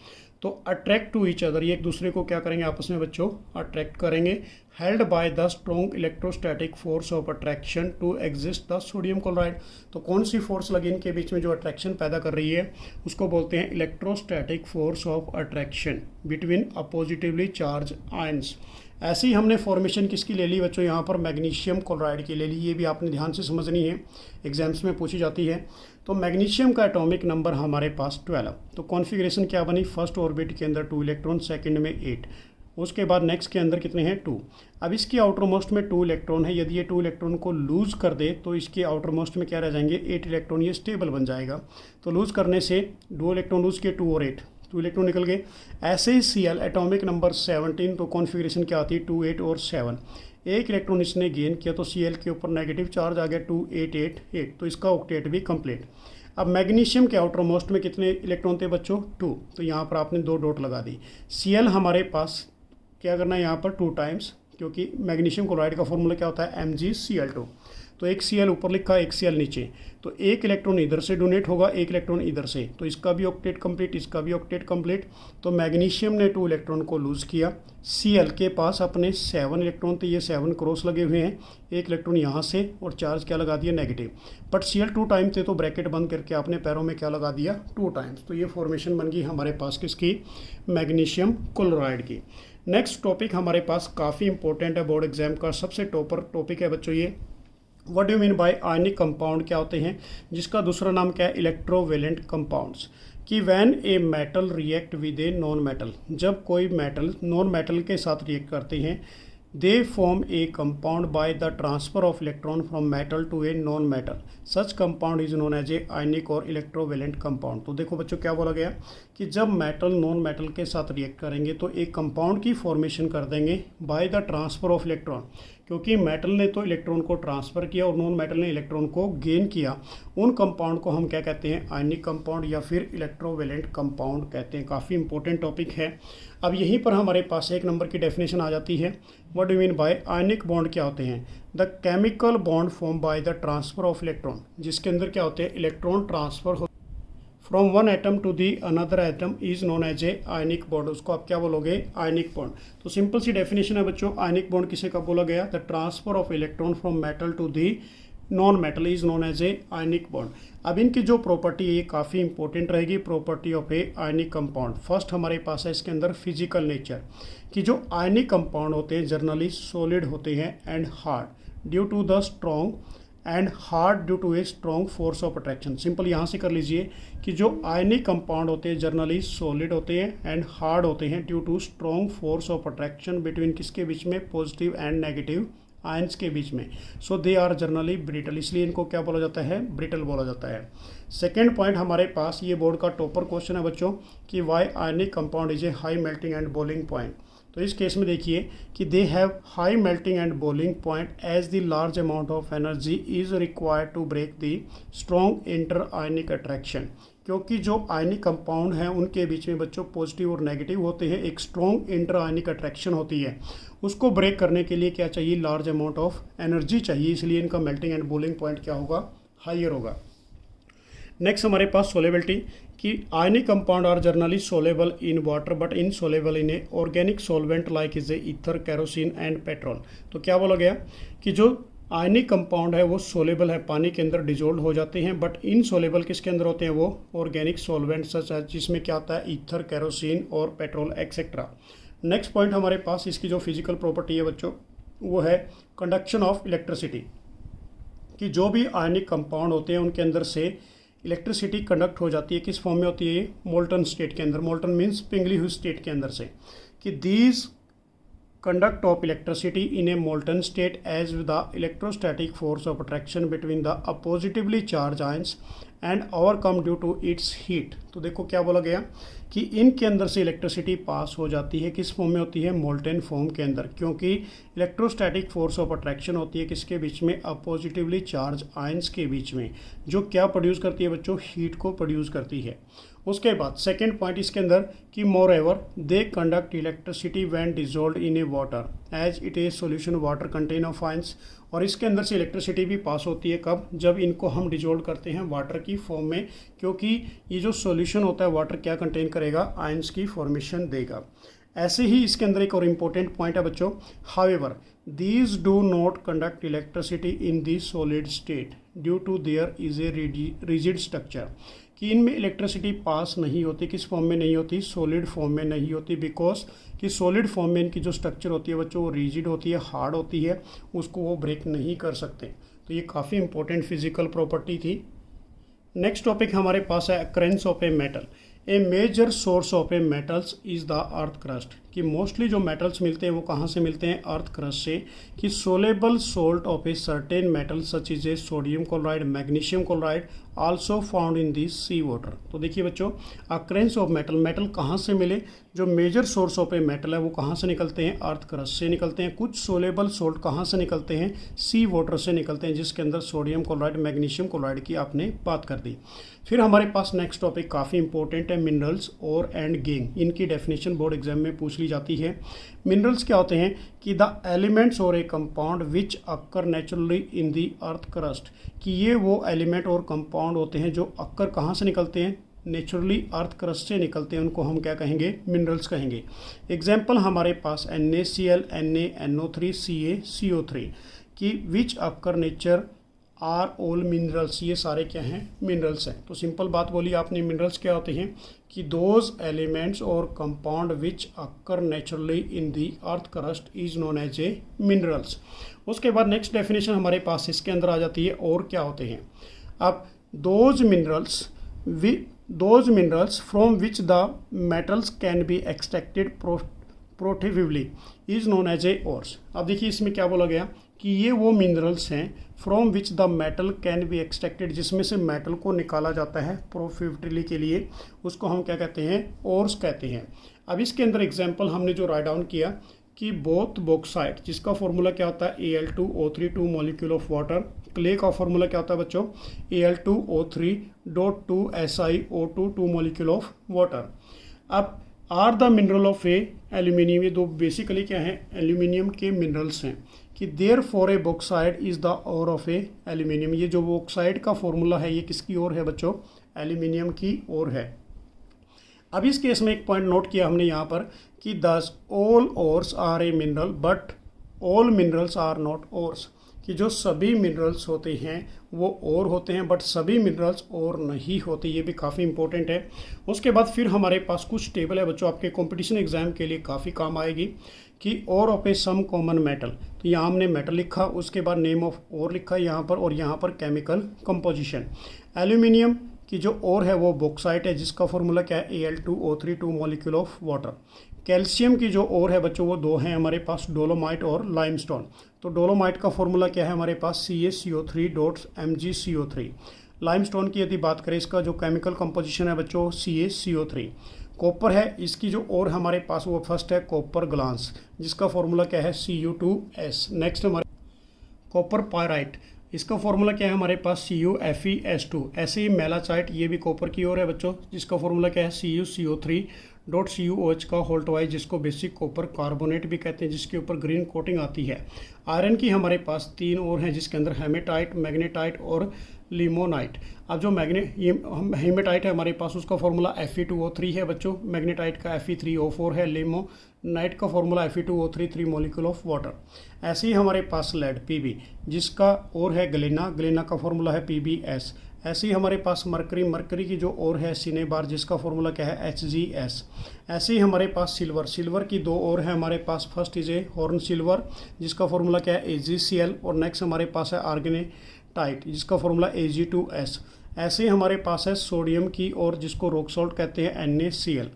तो अट्रैक्ट टू ईच अदर, ये एक दूसरे को क्या करेंगे, आपस में बच्चों अट्रैक्ट करेंगे। Held by the strong electrostatic force of attraction to exist the sodium chloride. तो कौन सी फोर्स लगी इनके बीच में जो अट्रैक्शन पैदा कर रही है, उसको बोलते हैं electrostatic force of attraction between oppositely charge ions. ऐसे ही हमने फॉर्मेशन किसकी ले ली बच्चों, यहाँ पर मैग्नीशियम क्लोराइड की ले ली। ये भी आपने ध्यान से समझनी है, एग्जाम्स में पूछी जाती है। तो मैग्नीशियम का एटॉमिक नंबर हमारे पास 12। तो कॉन्फ़िगरेशन क्या बनी, फर्स्ट ऑर्बिट के अंदर 2 इलेक्ट्रॉन, सेकंड में 8, उसके बाद नेक्स्ट के अंदर कितने हैं 2। अब इसकी आउटर मोस्ट में 2 इलेक्ट्रॉन है, यदि ये 2 इलेक्ट्रॉन को लूज़ कर दे तो इसके आउटर मोस्ट में क्या रह जाएंगे 8 इलेक्ट्रॉन, ये स्टेबल बन जाएगा। तो लूज़ करने से 2 इलेक्ट्रॉन लूज़ किए, 2 और 8, 2 इलेक्ट्रॉन निकल गए। ऐसे ही Cl एटॉमिक नंबर 17, तो कॉन्फ़िगरेशन क्या आती है 2, 8 और 7। एक इलेक्ट्रॉन इसने गेन किया तो Cl के ऊपर नेगेटिव चार्ज आ गया 2, 8, 8, 8, तो इसका ऑक्टेट भी कंप्लीट। अब मैग्नीशियम के आउटर मोस्ट में कितने इलेक्ट्रॉन थे बच्चों 2, तो यहाँ पर आपने 2 डॉट लगा दी। Cl हमारे पास क्या करना है यहाँ पर 2 टाइम्स, क्योंकि मैग्नीशियम क्लोराइड का फॉर्मूला क्या होता है MgCl2। तो एक Cl ऊपर लिखा, एक Cl नीचे, तो एक इलेक्ट्रॉन इधर से डोनेट होगा, एक इलेक्ट्रॉन इधर से, तो इसका भी ऑक्टेट कंप्लीट, इसका भी ऑक्टेट कंप्लीट। तो मैग्नीशियम ने 2 इलेक्ट्रॉन को लूज़ किया। Cl के पास अपने 7 इलेक्ट्रॉन थे, ये 7 क्रॉस लगे हुए हैं, एक इलेक्ट्रॉन यहाँ से और चार्ज क्या लगा दिया नेगेटिव। बट Cl 2 टाइम थे तो ब्रैकेट बंद करके आपने पैरों में क्या लगा दिया 2 टाइम्स। तो ये फॉर्मेशन बन गई हमारे पास किसकी, मैग्नीशियम क्लोराइड की। नेक्स्ट टॉपिक हमारे पास काफ़ी इंपॉर्टेंट है, बोर्ड एग्जाम का सबसे टॉपर टॉपिक है बच्चों ये। What do mean by ionic compound क्या होते हैं, जिसका दूसरा नाम क्या है इलेक्ट्रोवेलेंट कंपाउंड्स। कि when a metal react with A non metal, जब कोई मेटल नॉन मेटल के साथ रिएक्ट करते हैं, they form a compound by the transfer of electron from metal to a non metal. Such compound is known as a ionic or electrovalent compound. तो देखो बच्चों क्या बोला गया कि जब मेटल नॉन मेटल के साथ रिएक्ट करेंगे तो एक कंपाउंड की फॉर्मेशन कर देंगे bye the transfer of electron, क्योंकि मेटल ने तो इलेक्ट्रॉन को ट्रांसफ़र किया और नॉन मेटल ने इलेक्ट्रॉन को गेन किया। उन कंपाउंड को हम क्या कहते हैं, आयनिक कंपाउंड या फिर इलेक्ट्रोवेलेंट कंपाउंड कहते हैं। काफ़ी इंपॉर्टेंट टॉपिक है। अब यहीं पर हमारे पास 1 नंबर की डेफिनेशन आ जाती है। What do mean by ionic bond क्या होते हैं, the chemical bond form by the transfer of electron, जिसके अंदर क्या होते हैं electron transfer from one atom to the another atom is known as a ionic bond. उसको आप क्या बोलोगे, आयनिक बॉन्ड। तो सिंपल सी डेफिनेशन है बच्चों, आयनिक बॉन्ड किसे कब बोला गया, the transfer of electron from metal to the non metal is known as a ionic bond. अब इनकी जो प्रॉपर्टी है ये काफ़ी इंपॉर्टेंट रहेगी, property of a ionic compound. First हमारे पास है इसके अंदर फिजिकल नेचर, कि जो आयनिक कंपाउंड होते हैं जनरली सॉलिड होते हैं and hard due to the strong and hard due to a strong force of attraction. Simple यहाँ से कर लीजिए कि जो आयनिक कंपाउंड होते हैं जनरली सॉलिड होते हैं एंड हार्ड होते हैं due to strong force of attraction between किसके बीच में, पॉजिटिव एंड नेगेटिव आयंस के बीच में। सो दे आर जनरली ब्रिटल, इसलिए इनको क्या बोला जाता है, ब्रिटल बोला जाता है। सेकेंड पॉइंट हमारे पास, ये बोर्ड का टॉपर क्वेश्चन है बच्चों, कि why ionic compound is a high melting and boiling point. तो इस केस में देखिए कि they have high melting and boiling point as the large amount of energy is required to break the strong interionic attraction. क्योंकि जो ionic compound हैं उनके बीच में बच्चों पॉजिटिव और नेगेटिव होते हैं, एक स्ट्रॉन्ग इंटर आयनिक अट्रैक्शन होती है, उसको ब्रेक करने के लिए क्या चाहिए, लार्ज अमाउंट ऑफ एनर्जी चाहिए, इसलिए इनका मेल्टिंग एंड बॉइलिंग पॉइंट क्या होगा, हाइयर होगा। नेक्स्ट हमारे पास सोलेबिलिटी, कि ionic compound are generally soluble in water but insoluble in a organic solvent like is a ether, kerosene and petrol. तो क्या बोला गया कि जो आयनिक कंपाउंड है वो सोलेबल है, पानी के अंदर डिजोल्व हो जाते हैं, बट इनसोलेबल किसके अंदर होते हैं, वो ऑर्गेनिक सॉल्वेंट सच है, जिसमें क्या आता है ईथर, कैरोसिन और पेट्रोल एक्सेट्रा। नेक्स्ट पॉइंट हमारे पास इसकी जो फिजिकल प्रॉपर्टी है बच्चों वो है कंडक्शन ऑफ इलेक्ट्रिसिटी, कि जो भी आयनिक कंपाउंड होते हैं उनके अंदर से इलेक्ट्रिसिटी कंडक्ट हो जाती है, किस फॉर्म में होती है, मोल्टन स्टेट के अंदर, मोल्टन मीन्स पिघली हुई स्टेट के अंदर से, कि these conduct of electricity in a molten state as with the electrostatic force of attraction between the oppositively charged ions and overcome due to its heat। तो देखो क्या बोला गया कि इनके अंदर से इलेक्ट्रिसिटी पास हो जाती है, किस फॉर्म में होती है, मोल्टेन फॉर्म के अंदर, क्योंकि इलेक्ट्रोस्टैटिक फोर्स ऑफ अट्रैक्शन होती है किसके बीच में, अपोजिटिवली चार्ज आयंस के बीच में, जो क्या प्रोड्यूस करती है बच्चों, हीट को प्रोड्यूस करती है। उसके बाद सेकेंड पॉइंट इसके अंदर कि moreover they conduct electricity when dissolve in a water as it is solution water contain of ions. और इसके अंदर से इलेक्ट्रिसिटी भी पास होती है कब, जब इनको हम डिजोल्व करते हैं वाटर की फॉर्म में, क्योंकि ये जो सॉल्यूशन होता है वाटर क्या कंटेन करेगा, आयंस की फॉर्मेशन देगा। ऐसे ही इसके अंदर एक और इम्पोर्टेंट पॉइंट है बच्चों, however these do not conduct electricity in the solid state due to there is a rigid structure, कि इनमें इलेक्ट्रिसिटी पास नहीं होती, किस फॉर्म में नहीं होती, सॉलिड फॉर्म में नहीं होती, बिकॉज कि सॉलिड फॉर्म में इनकी जो स्ट्रक्चर होती है बच्चों वो रिजिड होती है, हार्ड होती है, उसको वो ब्रेक नहीं कर सकते। तो ये काफ़ी इंपॉर्टेंट फिजिकल प्रॉपर्टी थी। नेक्स्ट टॉपिक हमारे पास है occurrence of a metal. A major source of a metals is the earth crust, कि मोस्टली जो मेटल्स मिलते हैं वो कहाँ से मिलते हैं, अर्थ क्रस्ट से। कि soluble salt of a certain metal such is a sodium chloride, magnesium chloride also found in this sea water. तो देखिए बच्चों, अक्रेंस ऑफ मेटल, मेटल कहाँ से मिले, जो major source of a metal है वो कहाँ से निकलते हैं, अर्थ क्रस्ट से निकलते हैं। कुछ सोलेबल सोल्ट कहाँ से निकलते हैं, सी वाटर से निकलते हैं, जिसके अंदर सोडियम क्लोराइड, मैग्नीशियम क्लोराइड की आपने बात कर दी। फिर हमारे पास नेक्स्ट टॉपिक काफ़ी इंपॉर्टेंट है, मिनरल्स और एंड गेंग। इनकी डेफिनेशन बोर्ड एग्जाम में पूछ ली जाती है। मिनरल्स क्या होते हैं कि द एलिमेंट्स और ए compound which occur naturally in the earth crust, कि ये वो एलिमेंट और कंपाउंड होते हैं जो अक्कर कहाँ से निकलते हैं, नेचुरली अर्थ क्रस्ट से निकलते हैं, उनको हम क्या कहेंगे, मिनरल्स कहेंगे। एग्जाम्पल हमारे पास NaCl, Na, NO3, Ca, CO3 की which occur nature are all minerals, ये सारे क्या हैं, मिनरल्स हैं। तो सिंपल बात बोली आपने, मिनरल्स क्या होते हैं कि दोज एलिमेंट्स और compound which occur naturally in the earth crust is known as a minerals. उसके बाद नेक्स्ट डेफिनेशन हमारे पास इसके अंदर आ जाती है, और क्या होते हैं। अब those minerals from which the metals can be extracted profitably is known as a ores. अब देखिए इसमें क्या बोला गया कि ये वो मिनरल्स हैं from which the metal can be extracted, जिसमें से मेटल को निकाला जाता है प्रोफिटिवली के लिए, उसको हम क्या कहते हैं, ओर्स कहते हैं। अब इसके अंदर एग्जांपल हमने जो राइट डाउन किया कि बोथ बॉक्साइट, जिसका फॉर्मूला क्या होता है, Al2O3 2 molecule of water. Clay का फॉर्मूला क्या होता है बच्चों, Al2O3.2 SiO2 2 molecule of water. अब are the mineral of a aluminium, ये दो बेसिकली क्या है, एल्यूमिनियम के मिनरल्स हैं। कि there for a bauxite is the ore of a aluminium, ये जो बॉक्साइड का फॉर्मूला है ये किसकी ओर है बच्चों, एल्यूमिनियम की ओर है। अब इस केस में एक पॉइंट नोट किया हमने यहाँ पर कि thus all ores are a mineral but all minerals are not ores, कि जो सभी मिनरल्स होते हैं वो और होते हैं बट सभी मिनरल्स और नहीं होते, ये भी काफ़ी इंपॉर्टेंट है। उसके बाद फिर हमारे पास कुछ टेबल है बच्चों, आपके कंपटीशन एग्जाम के लिए काफ़ी काम आएगी, कि ore of a some common metal. तो यहाँ हमने मेटल लिखा, उसके बाद नेम ऑफ और लिखा यहाँ पर, और यहाँ पर केमिकल कंपोजिशन। एल्यूमिनियम की जो और है वो बॉक्साइट है, जिसका फॉर्मूला क्या है, Al2O3 2 molecule of water. Calcium की जो और है बच्चों वो दो हैं हमारे पास, डोलोमाइट और लाइमस्टोन। तो डोलोमाइट का फॉर्मूला क्या है हमारे पास, CaCO3.MgCO3। लाइमस्टोन की यदि बात करें, इसका जो केमिकल कंपोजिशन है बच्चों CaCO3। कॉपर है, इसकी जो और हमारे पास वो फर्स्ट है कॉपर ग्लांस, जिसका फॉर्मूला क्या है Cu2S। नेक्स्ट हमारे कॉपर पायराइट, इसका फॉर्मूला क्या है हमारे पास CuFeS2। ऐसे ही मेलाचाइट, ये भी कॉपर की ओर है बच्चों, जिसका फॉर्मूला क्या है CuCO3.CuOH का होल ट्वाइस, जिसको बेसिक कॉपर कार्बोनेट भी कहते हैं, जिसके ऊपर ग्रीन कोटिंग आती है। आयरन की हमारे पास तीन और हैं, जिसके अंदर हेमेटाइट, मैग्नेटाइट और लिमोनाइट। अब जो हेमेटाइट है हमारे पास, उसका फॉर्मूला Fe2O3 है बच्चों, मैग्नेटाइट का Fe3O4 है, लिमोनाइट का formula Fe2O3 3 molecule of water. ऐसे ही हमारे पास लेड Pb, जिसका और है गलेना का फॉर्मूला है Pbs। ऐसे ही हमारे पास मरकरी की जो और है सिनेबार, जिसका फॉर्मूला क्या है Hgs। ऐसे ही हमारे पास सिल्वर की दो और है हमारे पास, first is a horn silver, जिसका फॉर्मूला क्या है AgCl, और नेक्स्ट हमारे पास है आर्गेनेटाइट, जिसका फॉर्मूला Ag2S। ऐसे ही हमारे पास है सोडियम की और, जिसको रॉक सॉल्ट कहते हैं NaCl।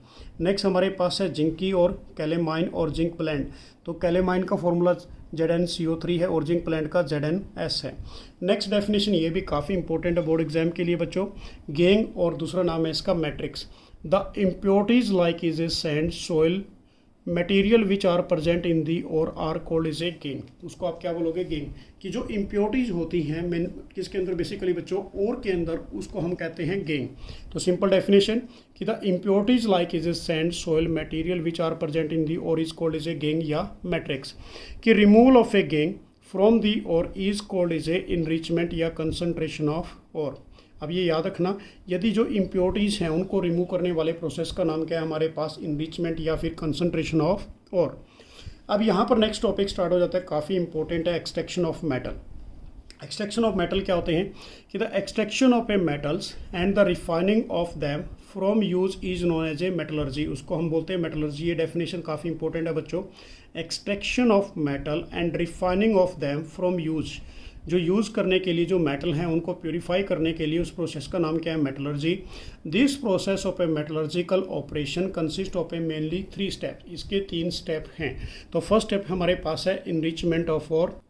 नेक्स्ट हमारे पास है जिंक की और कैलेमाइन और जिंक ब्लेंड। तो कैलेमाइन का फॉर्मूला ZnCO3 है और जिंक ब्लेंड का ZnS है। नेक्स्ट डेफिनेशन ये भी काफ़ी इंपॉर्टेंट है बोर्ड एग्जाम के लिए बच्चों, गैंग, और दूसरा नाम है इसका matrix. The impurities like is a sand, soil, material which are present in the ore are called is a gangue, उसको आप क्या बोलोगे, गैंग। कि जो इम्प्योरिटीज़ होती हैं मेन किसके अंदर, बेसिकली बच्चों और के अंदर, उसको हम कहते हैं गैंग। तो सिंपल डेफिनेशन कि the impurities like is a sand soil material which are present in the ore is called is a gangue या मैट्रिक्स। कि removal of a gangue from the ore is called is a enrichment या concentration of ore. अब ये याद रखना, यदि जो impurities हैं उनको रिमूव करने वाले प्रोसेस का नाम क्या है हमारे पास, इनरिचमेंट या फिर कंसंट्रेशन ऑफ और। अब यहाँ पर नेक्स्ट टॉपिक स्टार्ट हो जाता है, काफ़ी इंपॉर्टेंट है, extraction of metal. Extraction of metal क्या होते हैं कि the extraction of a metals and the refining of them from use is known as a metallurgy, उसको हम बोलते हैं मेटलर्जी। ये डेफिनेशन काफ़ी इंपॉर्टेंट है बच्चों। Extraction of metal and refining of them from use, जो यूज़ करने के लिए जो मेटल हैं उनको प्योरीफाई करने के लिए उस प्रोसेस का नाम क्या है, metallurgy. This process of A metallurgical operation consist of A mainly 3 step, इसके 3 स्टेप हैं। तो फर्स्ट स्टेप हमारे पास है इनरिचमेंट ऑफ और,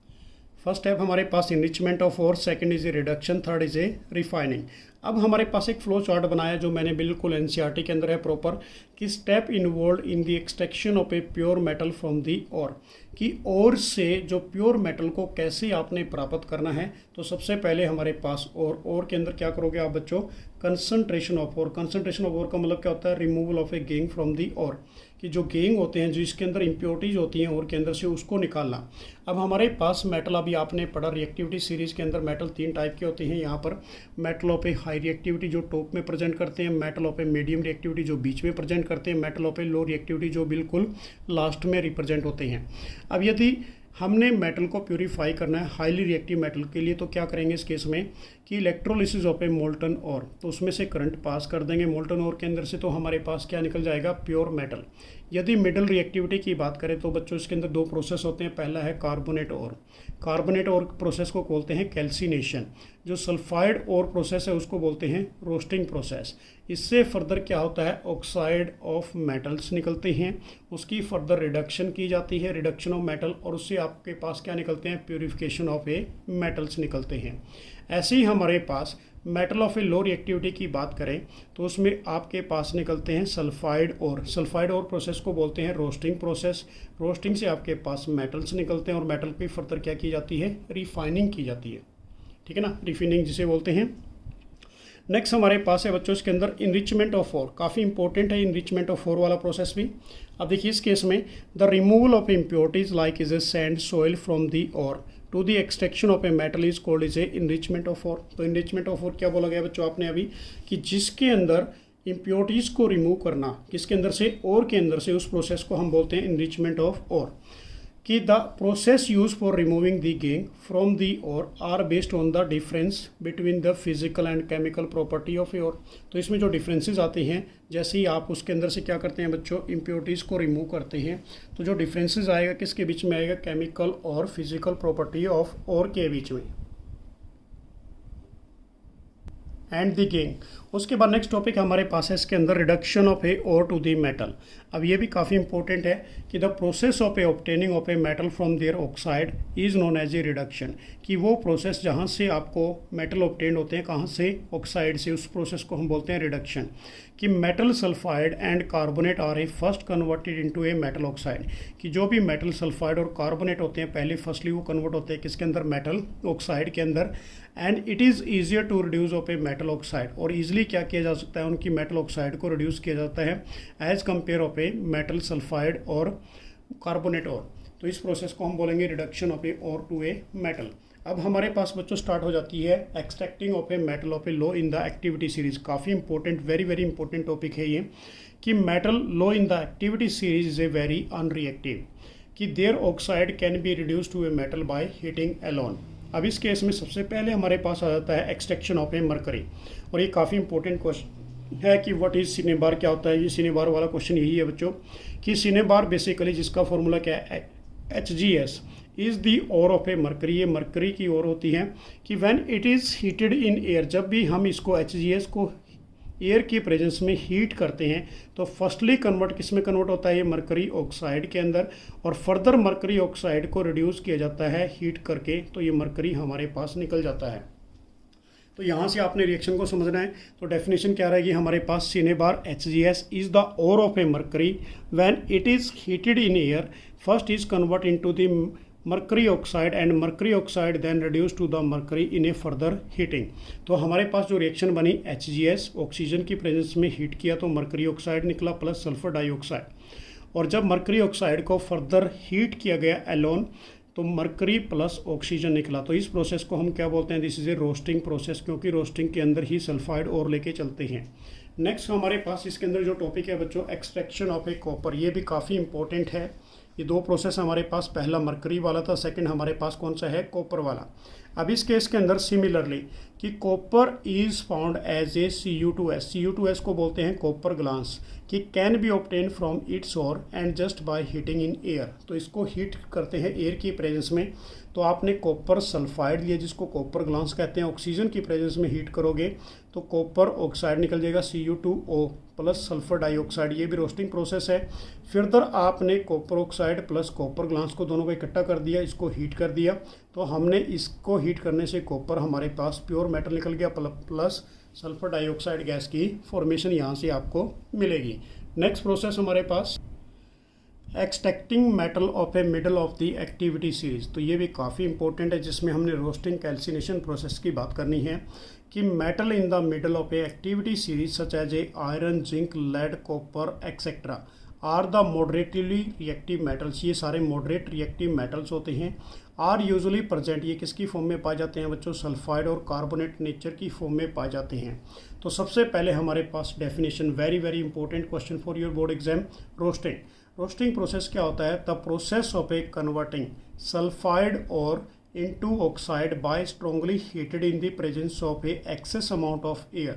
फर्स्ट स्टेप हमारे पास इनरिचमेंट ऑफ और, second is a reduction, third is A refining. अब हमारे पास एक फ्लो चार्ट बनाया जो मैंने बिल्कुल एनसीईआरटी के अंदर है प्रॉपर, कि step involve in the extraction of a pure metal from the और, कि और से जो प्योर मेटल को कैसे आपने प्राप्त करना है। तो सबसे पहले हमारे पास और के अंदर क्या करोगे आप बच्चों, कंसंट्रेशन ऑफ और। कंसंट्रेशन ऑफ और का मतलब क्या होता है, removal of a gangue from the और, कि जो गैंग होते हैं जो इसके अंदर इम्प्योरिटीज होती हैं और के अंदर से, उसको निकालना। अब हमारे पास मेटल, अभी आपने पढ़ा रिएक्टिविटी सीरीज़ के अंदर मेटल 3 टाइप के होते हैं। यहाँ पर metal of A high reactivity जो टॉप में प्रेजेंट करते हैं, metal of a medium reactivity जो बीच में प्रेजेंट करते हैं, metal of a low reactivity जो बिल्कुल लास्ट में रिप्रेजेंट होते हैं। अब यदि हमने मेटल को प्यूरीफाई करना है हाईली रिएक्टिव मेटल के लिए, तो क्या करेंगे इस केस में कि इलेक्ट्रोलिसिस ऑफ ए मोल्टन और, तो उसमें से करंट पास कर देंगे मोल्टन और के अंदर से, तो हमारे पास क्या निकल जाएगा, प्योर मेटल। यदि मिडल रिएक्टिविटी की बात करें तो बच्चों इसके अंदर 2 प्रोसेस होते हैं। पहला है कार्बोनेट और, कार्बोनेट और प्रोसेस को बोलते हैं कैल्सिनेशन। जो सल्फाइड और प्रोसेस है उसको बोलते हैं रोस्टिंग प्रोसेस। इससे फर्दर क्या होता है, ऑक्साइड ऑफ मेटल्स निकलते हैं, उसकी फर्दर रिडक्शन की जाती है, रिडक्शन ऑफ मेटल, और उससे आपके पास क्या निकलते हैं, प्यूरिफिकेशन ऑफ ए मेटल्स निकलते हैं। ऐसे ही हमारे पास metal of a low reactivity की बात करें तो उसमें आपके पास निकलते हैं सल्फाइड और। सल्फाइड और प्रोसेस को बोलते हैं रोस्टिंग प्रोसेस। रोस्टिंग से आपके पास मेटल्स निकलते हैं और मेटल की फर्दर क्या की जाती है, रिफाइनिंग की जाती है, ठीक है ना, रिफाइनिंग जिसे बोलते हैं। नेक्स्ट हमारे पास है बच्चों इसके अंदर इनरिचमेंट ऑफ और, काफ़ी इंपॉर्टेंट है इनरिचमेंट ऑफ और वाला प्रोसेस भी। अब देखिए इस केस में the removal of impurities like is a sand soil from the ore to the extraction of a metal is called is a enrichment of ore. तो इनरिचमेंट ऑफ और क्या बोला गया बच्चों आपने अभी, कि जिसके अंदर इम्प्योरिटीज़ को रिमूव करना, किसके अंदर से, और के अंदर से, उस प्रोसेस को हम बोलते हैं इनरिचमेंट ऑफ और। कि the process use for removing the gangue from the ore are based on the difference between the physical and chemical property of ore. तो इसमें जो डिफरेंसेस आते हैं, जैसे ही आप उसके अंदर से क्या करते हैं बच्चों, इम्प्योरिटीज़ को रिमूव करते हैं, तो जो डिफरेंसेस आएगा किसके बीच में आएगा, केमिकल और फिजिकल प्रॉपर्टी ऑफ और के बीच में, एंड द गैंग। उसके बाद नेक्स्ट टॉपिक हमारे पास है इसके अंदर रिडक्शन ऑफ ए और टू दी मेटल। अब ये भी काफ़ी इंपॉर्टेंट है कि the process of a obtaining of a metal from their oxide is known as a reduction. कि वो प्रोसेस जहाँ से आपको मेटल ऑब्टेन होते हैं, कहाँ से, ऑक्साइड से, उस प्रोसेस को हम बोलते हैं रिडक्शन। कि metal sulphide and carbonate are a first converted into a metal oxide. कि जो भी मेटल सल्फाइड और कार्बोनेट होते हैं पहले फर्स्टली वो कन्वर्ट होते हैं किसके अंदर, मेटल ऑक्साइड के अंदर। And it is easier to reduce of a metal oxide, और ईजिली क्या किया जा सकता है, उनकी मेटल ऑक्साइड को रिड्यूस किया जाता है as compare of a metal sulphide और कार्बोनेट और। तो इस प्रोसेस को हम बोलेंगे रिडक्शन ऑफ ए और टू ए मेटल। अब हमारे पास बच्चों स्टार्ट हो जाती है extracting of a metal of a low in the activity series. काफ़ी important, very very important topic है ये, कि metal low in the activity series is a very unreactive, कि their oxide can be reduce to a metal by heating alone. अब इस case में सबसे पहले हमारे पास आ जाता है एक्सट्रैक्शन ऑफ ए मरकरी, और ये काफ़ी इंपॉर्टेंट क्वेश्चन है कि व्हाट इज सिनेबार, क्या होता है ये सिनेबार वाला क्वेश्चन। यही है बच्चों कि सिनेबार बेसिकली जिसका फॉर्मूला क्या है, HGS is the ore of a mercury. ये मरकरी की ओर होती है कि when it is heated in air, जब भी हम इसको HGS को एयर की प्रेजेंस में हीट करते हैं तो फर्स्टली कन्वर्ट किस में कन्वर्ट होता है, ये मरकरी ऑक्साइड के अंदर, और फर्दर मरकरी ऑक्साइड को रिड्यूस किया जाता है हीट करके, तो ये मरकरी हमारे पास निकल जाता है। तो यहाँ से आपने रिएक्शन को समझना है। तो डेफिनेशन क्या रहेगी हमारे पास, cinnabar HGS is the ore of a mercury when it is heated in air first is convert into the mercury oxide and mercury oxide then reduce to the mercury in a further heating. तो हमारे पास जो reaction बनी HGS, oxygen की presence में heat किया तो mercury oxide निकला प्लस सल्फर डाइऑक्साइड, और जब मर्करी ऑक्साइड को फर्दर हीट किया गया एलोन तो मर्करी प्लस ऑक्सीजन निकला। तो इस प्रोसेस को हम क्या बोलते हैं, this is A roasting process, क्योंकि रोस्टिंग के अंदर ही सल्फाइड और लेके चलते हैं। नेक्स्ट हमारे पास इसके अंदर जो टॉपिक है बच्चों, एक्सट्रैक्शन ऑफ ए कॉपर, ये भी काफ़ी इंपॉर्टेंट है। ये दो प्रोसेस हमारे पास, पहला मर्करी वाला था, सेकंड हमारे पास कौन सा है, कॉपर वाला। अब इस केस के अंदर सिमिलरली कि copper is found as a Cu2S, Cu2S को बोलते हैं कॉपर ग्लास, कि can be obtain from its ore and just by heating in air. तो इसको हीट करते हैं एयर की प्रेजेंस में। तो आपने कॉपर सल्फाइड लिया जिसको कॉपर ग्लास कहते हैं, ऑक्सीजन की प्रेजेंस में हीट करोगे तो कॉपर ऑक्साइड निकल जाएगा Cu2O प्लस सल्फर डाइऑक्साइड, ये भी रोस्टिंग प्रोसेस है। फिर आपने copper oxide plus copper glass को दोनों को इकट्ठा कर दिया, इसको हीट कर दिया, तो हमने इसको हीट करने से कॉपर हमारे पास प्योर मेटल निकल गया प्लस सल्फर डाइऑक्साइड गैस की फॉर्मेशन यहाँ से आपको मिलेगी। नेक्स्ट प्रोसेस हमारे पास extracting metal of a middle of the activity series. तो ये भी काफ़ी इंपॉर्टेंट है, जिसमें हमने रोस्टिंग कैल्सिनेशन प्रोसेस की बात करनी है कि metal in the middle of a activity series such as a iron, zinc, lead, copper etcetera are the moderately reactive metals. ये सारे मॉडरेट रिएक्टिव मेटल्स होते हैं। आर यूजुअली प्रेजेंट, ये किसकी फॉर्म में पाए जाते हैं बच्चों, सल्फाइड और कार्बोनेट नेचर की फॉर्म में पाए जाते हैं। तो सबसे पहले हमारे पास definition, very very important question for your board exam, roasting. Roasting process क्या होता है, the process of a converting sulphide ore into oxide by strongly heated in the presence of a excess amount of air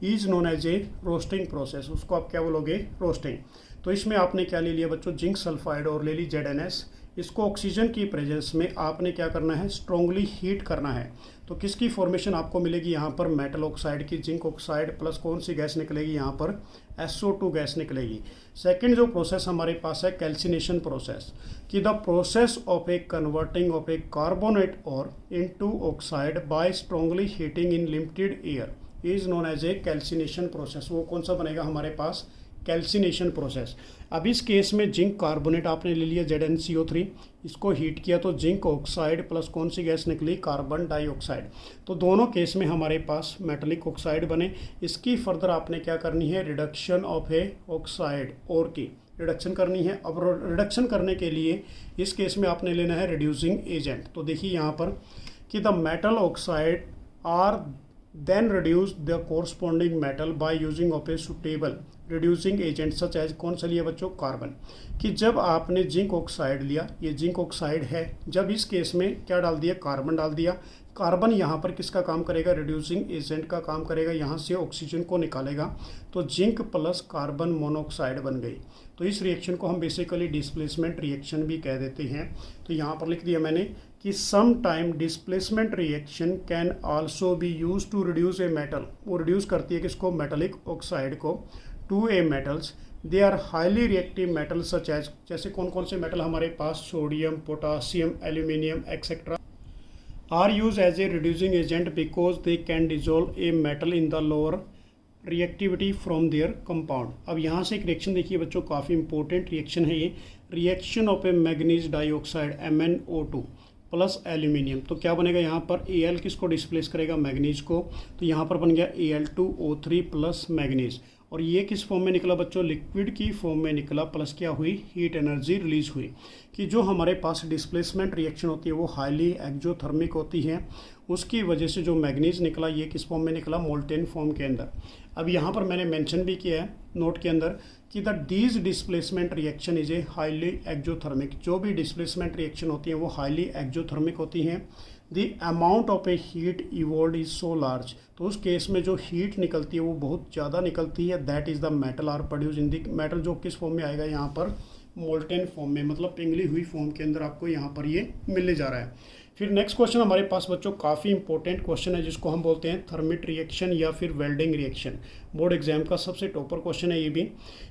is known as a roasting process। उसको आप क्या बोलोगे, roasting. तो इसमें आपने क्या ले लिया बच्चों, जिंक सल्फाइड और ले ली ZnS, इसको ऑक्सीजन की प्रेजेंस में आपने क्या करना है, स्ट्रांगली हीट करना है। तो किसकी फॉर्मेशन आपको मिलेगी यहाँ पर, मेटल ऑक्साइड की, जिंक ऑक्साइड प्लस कौन सी गैस निकलेगी यहाँ पर, SO2 गैस निकलेगी। सेकंड जो प्रोसेस हमारे पास है कैल्सिनेशन प्रोसेस, कि the process of a converting of a carbonate ore into oxide by strongly heating in limited air is known as a calcination process. वो कौन सा बनेगा हमारे पास, कैल्सिनेशन प्रोसेस। अब इस केस में जिंक कार्बोनेट आपने ले लिया ZnCO3, इसको हीट किया तो जिंक ऑक्साइड प्लस कौन सी गैस निकली, कार्बन डाइऑक्साइड। तो दोनों केस में हमारे पास मेटलिक ऑक्साइड बने। इसकी फर्दर आपने क्या करनी है, रिडक्शन ऑफ ए ऑक्साइड और की रिडक्शन करनी है। अब रिडक्शन करने के लिए इस केस में आपने लेना है रिड्यूसिंग एजेंट। तो देखिए यहाँ पर कि the metal oxide are then reduce the corresponding metal by using of a suitable reducing agent such as, कौन सा लिया बच्चों, कार्बन। कि जब आपने जिंक ऑक्साइड लिया, ये जिंक ऑक्साइड है, जब इस केस में क्या डाल दिया, कार्बन डाल दिया। कार्बन यहाँ पर किसका काम करेगा, रिड्यूसिंग एजेंट का काम करेगा, यहाँ से ऑक्सीजन को निकालेगा, तो जिंक प्लस कार्बन मोनोऑक्साइड बन गई। तो इस रिएक्शन को हम बेसिकली डिस्प्लेसमेंट रिएक्शन भी कह देते हैं। तो यहाँ पर लिख दिया मैंने कि some time displacement reaction can also be use to reduce a metal. वो रिड्यूस करती है किसको, मेटलिक ऑक्साइड को, to a metals. They are highly reactive metal such as, जैसे कौन कौन से मेटल हमारे पास, sodium, potassium, aluminium etcetera are use as a reducing agent because they can dissolve a metal in the lower reactivity from their compound. अब यहाँ से एक रिएक्शन देखिए बच्चों, काफ़ी इंपॉर्टेंट रिएक्शन है ये, reaction of A manganese dioxide MnO2 plus aluminium. तो क्या बनेगा यहाँ पर, Al किसको डिस्प्लेस करेगा, मैग्नीज को, तो यहाँ पर बन गया Al2O3 प्लस मैग्नीज। और ये किस फॉर्म में निकला बच्चों, लिक्विड की फॉर्म में निकला, प्लस क्या हुई, हीट एनर्जी रिलीज हुई। कि जो हमारे पास डिस्प्लेसमेंट रिएक्शन होती है वो हाईली एक्जोथर्मिक होती है, उसकी वजह से जो मैग्नीज निकला ये किस फॉर्म में निकला, मोल्टेन फॉर्म के अंदर। अब यहाँ पर मैंने मेंशन भी किया है नोट के अंदर कि the these displacement reaction is a highly exothermic. जो भी डिस्प्लेसमेंट रिएक्शन होती है वो हाईली एक्जोथर्मिक होती हैं। The amount of a heat evolve is so large, तो उस केस में जो हीट निकलती है वो बहुत ज़्यादा निकलती है। That is the metal are produce in the metal, जो किस फॉर्म में आएगा यहाँ पर, मोल्टेन फॉर्म में, मतलब पिघली हुई फॉर्म के अंदर आपको यहाँ पर ये मिलने जा रहा है। फिर नेक्स्ट क्वेश्चन हमारे पास बच्चों काफ़ी इंपॉर्टेंट क्वेश्चन है, जिसको हम बोलते हैं थर्मिट रिएक्शन या फिर वेल्डिंग रिएक्शन। बोर्ड एग्जाम का सबसे टॉपर क्वेश्चन है ये भी।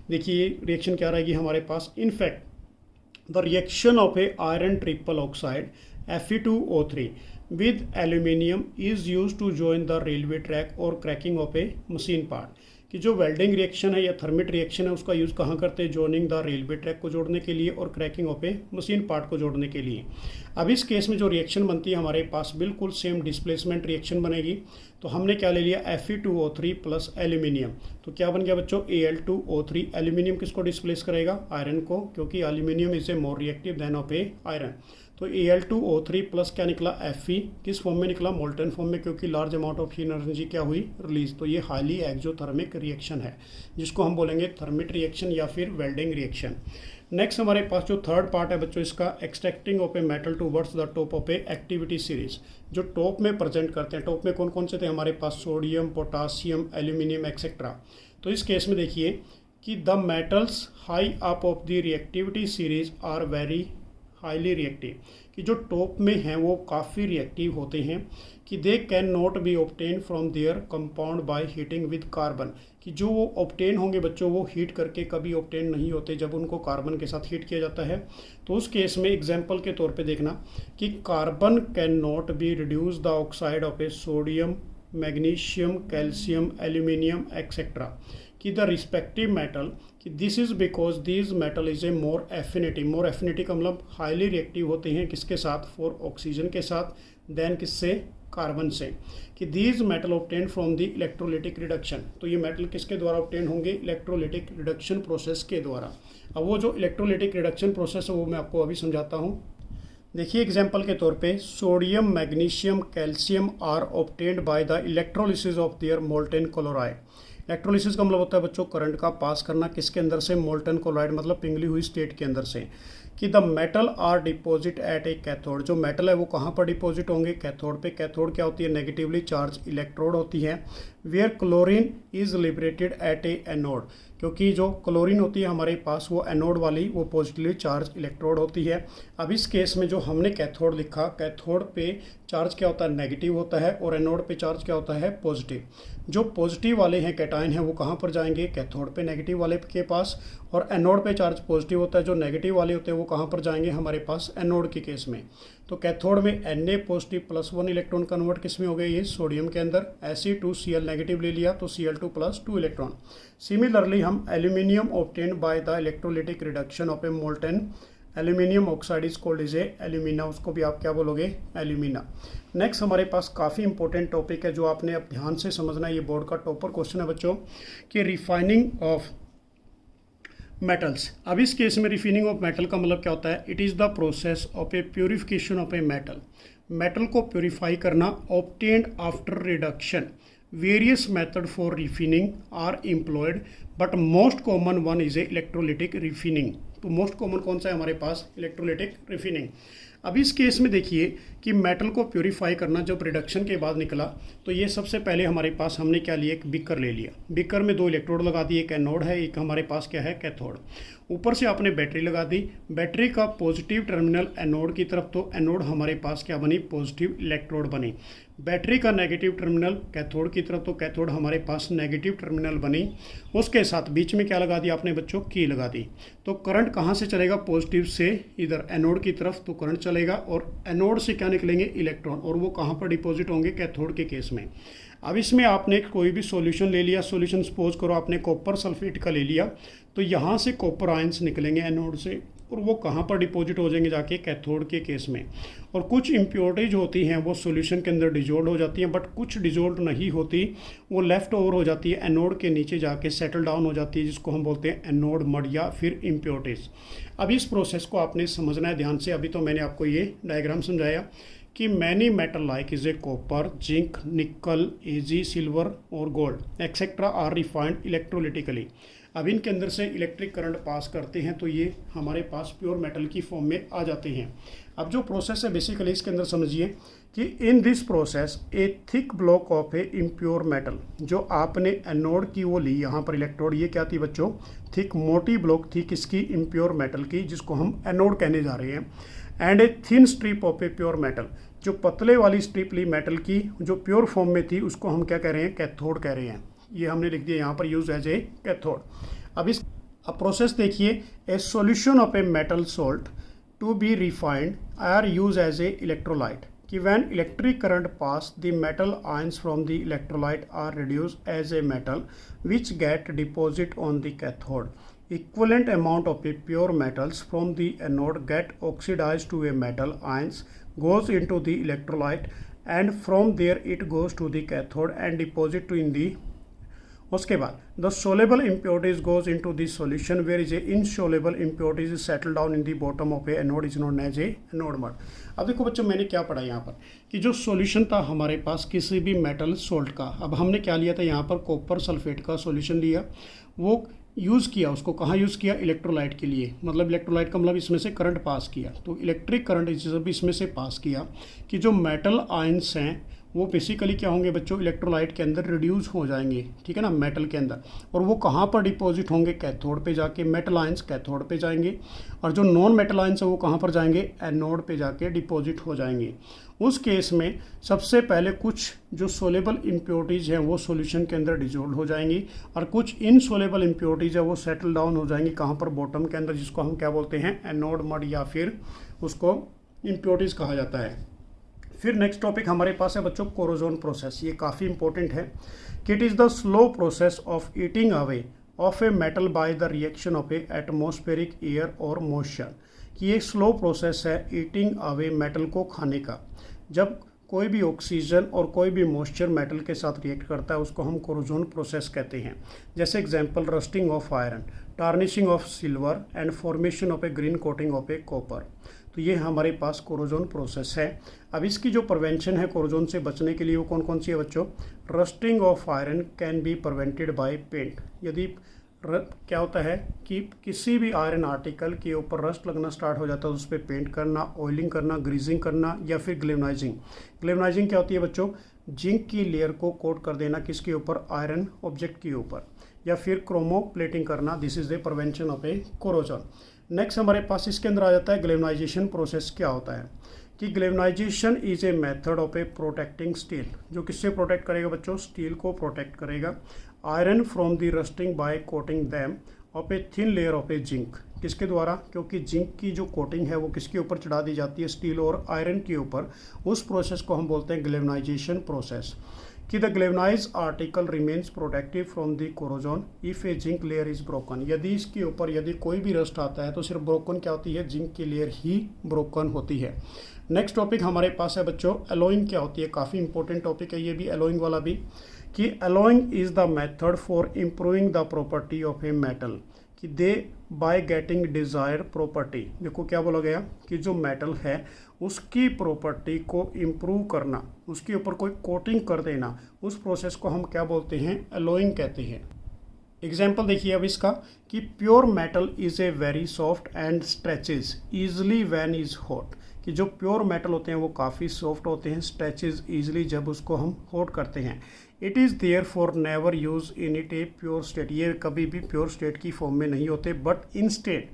देखिए रिएक्शन क्या रहेगी हमारे पास, in fact the reaction of a iron triple oxide Fe2O3 with aluminium is used to join the railway track or cracking of a machine part। कि जो वेल्डिंग रिएक्शन है या थर्मिट रिएक्शन है उसका यूज़ कहाँ करते हैं, जॉइनिंग द रेलवे ट्रैक को जोड़ने के लिए और cracking of A machine part को जोड़ने के लिए। अब इस केस में जो रिएक्शन बनती है हमारे पास बिल्कुल सेम डिस्प्लेसमेंट रिएक्शन बनेगी। तो हमने क्या ले लिया, Fe2O3 प्लस एल्यूमिनियम। तो क्या बन गया बच्चों, Al2O3। एल्यूमिनियम किसको डिस्प्लेस करेगा, आयरन को, क्योंकि aluminium is a more reactive than of a iron. तो Al2O3 प्लस क्या निकला, Fe, किस फॉर्म में निकला, मोल्टन फॉर्म में, क्योंकि लार्ज अमाउंट ऑफ एनर्जी क्या हुई, रिलीज। तो ये हाईली एक्सोथर्मिक रिएक्शन है जिसको हम बोलेंगे थर्मिट रिएक्शन या फिर वेल्डिंग रिएक्शन। नेक्स्ट हमारे पास जो थर्ड पार्ट है बच्चों इसका, extracting of a metal towards the top of a activity series. जो टॉप में प्रेजेंट करते हैं, टॉप में कौन कौन से थे हमारे पास, सोडियम, पोटासियम, एल्यूमिनियम एक्सेट्रा। तो इस केस में देखिए कि the metals high up of the reactivity series are very highly reactive, कि जो टॉप में हैं वो काफ़ी रिएक्टिव होते हैं, कि they can not B obtain from their compound by heating with carbon. कि जो वो ऑब्टेन होंगे बच्चों वो हीट करके कभी ऑब्टेन नहीं होते जब उनको कार्बन के साथ हीट किया जाता है। तो उस केस में एग्जांपल के तौर पे देखना कि carbon can not be reduce the oxide of a sodium, magnesium, calcium, aluminium etcetera, कि द रिस्पेक्टिव मेटल, कि this is because these metal is a more affinity. More affinity का मतलब हाईली रिएक्टिव होते हैं किसके साथ, फॉर ऑक्सीजन के साथ, देन किससे, कार्बन से। कि these metal obtain from the electrolytic reduction. तो ये मेटल किसके द्वारा ऑब्टेन होंगे, इलेक्ट्रोलिटिक रिडक्शन प्रोसेस के द्वारा। अब वो जो इलेक्ट्रोलिटिक रिडक्शन प्रोसेस है वो मैं आपको अभी समझाता हूँ। देखिए एग्जाम्पल के तौर पे sodium, magnesium, calcium are obtained by the electrolysis of their molten chloride. Electrolysis का मतलब होता है बच्चों करंट का पास करना, किसके अंदर से, मोल्टन क्लोराइड मतलब पिघली हुई स्टेट के अंदर से। कि the metal are deposit at a cathode. जो मेटल है वो कहाँ पर डिपॉजिट होंगे, कैथोड पे। कैथोड क्या होती है, नेगेटिवली चार्ज इलेक्ट्रोड होती है। Where chlorine is liberated at a anode, क्योंकि जो क्लोरीन होती है हमारे पास वो एनोड वाली, वो पॉजिटिवली चार्ज इलेक्ट्रोड होती है। अब इस केस में जो हमने कैथोड लिखा, कैथोड पे चार्ज क्या होता है, नेगेटिव होता है, और एनोड पे चार्ज क्या होता है, पॉजिटिव। जो पॉजिटिव वाले हैं कैटायन हैं वो कहाँ पर जाएंगे, कैथोड पे नेगेटिव वाले के पास, और एनोड पे चार्ज पॉजिटिव होता है। जो नेगेटिव वाले होते हैं वो कहाँ पर जाएंगे, हमारे पास एनोड के केस में। तो कैथोड में Na positive plus 1 electron convert किस में हो गए, ये सोडियम के अंदर। Fe2Cl नेगेटिव ले लिया तो Cl2 प्लस 2 इलेक्ट्रॉन। सिमिलरली हम aluminium obtained by the electrolytic reduction of A molten aluminium oxide is called is alumina. उसको भी आप क्या बोलोगे, एल्यूमिना। नेक्स्ट हमारे पास काफ़ी इंपॉर्टेंट टॉपिक है जो आपने अब ध्यान से समझना है, ये बोर्ड का टॉपर क्वेश्चन है बच्चों, कि रिफाइनिंग ऑफ मेटल्स। अब इस केस में रिफाइनिंग ऑफ मेटल का मतलब क्या होता है, it is the process of a purification of a metal. Metal को प्योरीफाई करना, obtained after reduction. Various method for refining are employed but most common one is a electrolytic refining. तो most common कौन सा है हमारे पास, electrolytic refining. अब इस case में देखिए कि मेटल को प्योरीफाई करना जब रिडक्शन के बाद निकला तो ये सबसे पहले हमारे पास हमने क्या लिया, एक बीकर ले लिया। बीकर में 2 इलेक्ट्रोड लगा दिए, एक एनोड है, एक हमारे पास क्या है, कैथोड। ऊपर से आपने बैटरी लगा दी, बैटरी का पॉजिटिव टर्मिनल एनोड की तरफ, तो एनोड हमारे पास क्या बनी, पॉजिटिव इलेक्ट्रोड बनी। बैटरी का नेगेटिव टर्मिनल कैथोड की तरफ, तो कैथोड हमारे पास नेगेटिव टर्मिनल बनी। उसके साथ बीच में क्या लगा दिया आपने बच्चों, की लगा दी। तो करंट कहाँ से चलेगा, पॉजिटिव से इधर एनोड की तरफ, तो करंट चलेगा, और एनोड से क्या निकलेंगे, इलेक्ट्रॉन, और वो कहाँ पर डिपॉजिट होंगे, कैथोड के केस में। अब इसमें आपने कोई भी सॉल्यूशन ले लिया, सॉल्यूशन सपोज करो आपने कॉपर सल्फेट का ले लिया, तो यहाँ से कॉपर आयंस निकलेंगे एनोड से, और वो कहाँ पर डिपॉजिट हो जाएंगे, जाके कैथोड के केस में। और कुछ इम्प्योरिटीज होती हैं वो सॉल्यूशन के अंदर डिजोल्व हो जाती हैं, बट कुछ डिजोल्व नहीं होती, वो लेफ्ट ओवर हो जाती है, एनोड के नीचे जाके सेटल डाउन हो जाती है, जिसको हम बोलते हैं एनोड मड या फिर इम्प्योरिटीज। अब इस प्रोसेस को आपने समझना है ध्यान से। अभी तो मैंने आपको ये डायग्राम समझाया कि many metal like is A copper, zinc, निकल, एजी, सिल्वर और गोल्ड एक्सेट्रा आर रिफाइंड इलेक्ट्रोलिटिकली। अब इनके अंदर से इलेक्ट्रिक करंट पास करते हैं तो ये हमारे पास प्योर मेटल की फॉर्म में आ जाते हैं। अब जो प्रोसेस है बेसिकली इसके अंदर समझिए कि in this process A thick block of A impure metal, जो आपने एनोड की वो ली यहाँ पर इलेक्ट्रोड, ये क्या थी बच्चों, थिक मोटी ब्लॉक थी किसकी, इम्प्योर मेटल की, जिसको हम एनोड कहने जा रहे हैं। And a thin strip of a pure metal, जो पतले वाली स्ट्रिप ली मेटल की जो प्योर फॉर्म में थी उसको हम क्या कह रहे हैं, कैथोड कह रहे हैं। ये हमने लिख दिया यहाँ पर यूज एज ए कैथोड। अब प्रोसेस देखिए, a solution of a metal salt to be refined are use as a electrolyte, कि when electric current pass the metal ions from the electrolyte are reduced as a metal which get deposit on the cathode. Equivalent amount of a pure metals from the anode get oxidized to a metal ions goes into the electrolyte and from there it goes to the cathode and deposit in the. उसके बाद the soluble impurities goes into the solution where is a insoluble impurities is settled down in the bottom of a anode is known as a anode mud. अब देखो बच्चों मैंने क्या पढ़ा यहाँ पर कि जो सॉल्यूशन था हमारे पास किसी भी मेटल सोल्ट का, अब हमने क्या लिया था यहाँ पर कॉपर सल्फेट का सॉल्यूशन लिया, वो यूज़ किया, उसको कहाँ यूज़ किया, इलेक्ट्रोलाइट के लिए, मतलब इलेक्ट्रोलाइट का मतलब इसमें से करंट पास किया, तो इलेक्ट्रिक करंट जब इसमें से पास किया कि जो मेटल आयंस हैं वो बेसिकली क्या होंगे बच्चों, इलेक्ट्रोलाइट के अंदर रिड्यूस हो जाएंगे, ठीक है ना, मेटल के अंदर, और वो कहाँ पर डिपॉजिट होंगे, कैथोड पे जाके, मेटल आयंस कैथोड पे जाएंगे, और जो नॉन मेटल आयंस है वो कहाँ पर जाएंगे, एनोड पे जाके डिपॉजिट हो जाएंगे. उस केस में सबसे पहले कुछ जो सोलेबल इम्प्योरिटीज़ हैं वो सॉल्यूशन के अंदर डिजोल्व हो जाएंगी और कुछ इनसोलेबल इम्प्योरिटीज़ है वो सेटल डाउन हो जाएंगी कहाँ पर, बॉटम के अंदर, जिसको हम क्या बोलते हैं, एनोड मड या फिर उसको इम्प्योरिटीज़ कहा जाता है. फिर नेक्स्ट टॉपिक हमारे पास है बच्चों कोरोजन प्रोसेस. ये काफ़ी इंपॉर्टेंट है कि it is the slow process of eating away of a metal by the reaction of A atmospheric air और मॉइस्चर. कि ये स्लो प्रोसेस है ईटिंग अवे मेटल को खाने का. जब कोई भी ऑक्सीजन और कोई भी मॉइस्चर मेटल के साथ रिएक्ट करता है उसको हम कोरोजन प्रोसेस कहते हैं. जैसे example rusting of iron, tarnishing of silver and formation of A green coating of a copper. तो ये हमारे पास कोरोजन प्रोसेस है. अब इसकी जो प्रिवेंशन है कोरोजन से बचने के लिए वो कौन कौन सी है बच्चों, rusting of iron can be prevented by paint. यदि क्या होता है कि किसी भी आयरन आर्टिकल के ऊपर रस्ट लगना स्टार्ट हो जाता है उस पर पेंट करना, ऑयलिंग करना, ग्रीजिंग करना या फिर ग्लेवनाइजिंग. ग्लेवनाइजिंग क्या होती है बच्चों, जिंक की लेयर को कोट कर देना किसके ऊपर, आयरन ऑब्जेक्ट के ऊपर, या फिर क्रोमो प्लेटिंग करना. This is the prevention of A corrosion. Next हमारे पास इसके अंदर आ जाता है ग्लेवनाइजेशन प्रोसेस. क्या होता है कि galvanization is a method of a protecting steel. जो किससे प्रोटेक्ट करेगा बच्चों, स्टील को प्रोटेक्ट करेगा. Iron from the rusting by coating them of a thin layer of a zinc. किसके द्वारा, क्योंकि जिंक की जो कोटिंग है वो किसके ऊपर चढ़ा दी जाती है, स्टील और आयरन के ऊपर. उस प्रोसेस को हम बोलते हैं ग्लेवनाइजेशन प्रोसेस. कि the galvanize article remains protective from the corrosion if a zinc layer is broken. यदि इसके ऊपर यदि कोई भी रस्ट आता है तो सिर्फ ब्रोकन क्या होती है, जिंक की लेयर ही ब्रोकन होती है. नेक्स्ट टॉपिक हमारे पास है बच्चों एलोइंग. क्या होती है, काफ़ी इंपॉर्टेंट टॉपिक है ये भी, एलोइंग वाला भी. कि allowing is the method for improving the property of a metal कि दे बाय गेटिंग डिजायर्ड प्रॉपर्टी. देखो क्या बोला गया कि जो मेटल है उसकी प्रॉपर्टी को इम्प्रूव करना, उसके ऊपर कोई कोटिंग कर देना, उस प्रोसेस को हम क्या बोलते हैं, एलोइंग कहते हैं. एग्जाम्पल देखिए अब इसका कि pure metal is a very soft and stretches easily when is hot. कि जो प्योर मेटल होते हैं वो काफ़ी सॉफ्ट होते हैं, स्ट्रेचेज ईजिली जब उसको हम हॉट करते हैं. It is therefore never use in it a pure state. ये कभी भी प्योर स्टेट की फॉर्म में नहीं होते, बट इन स्टेट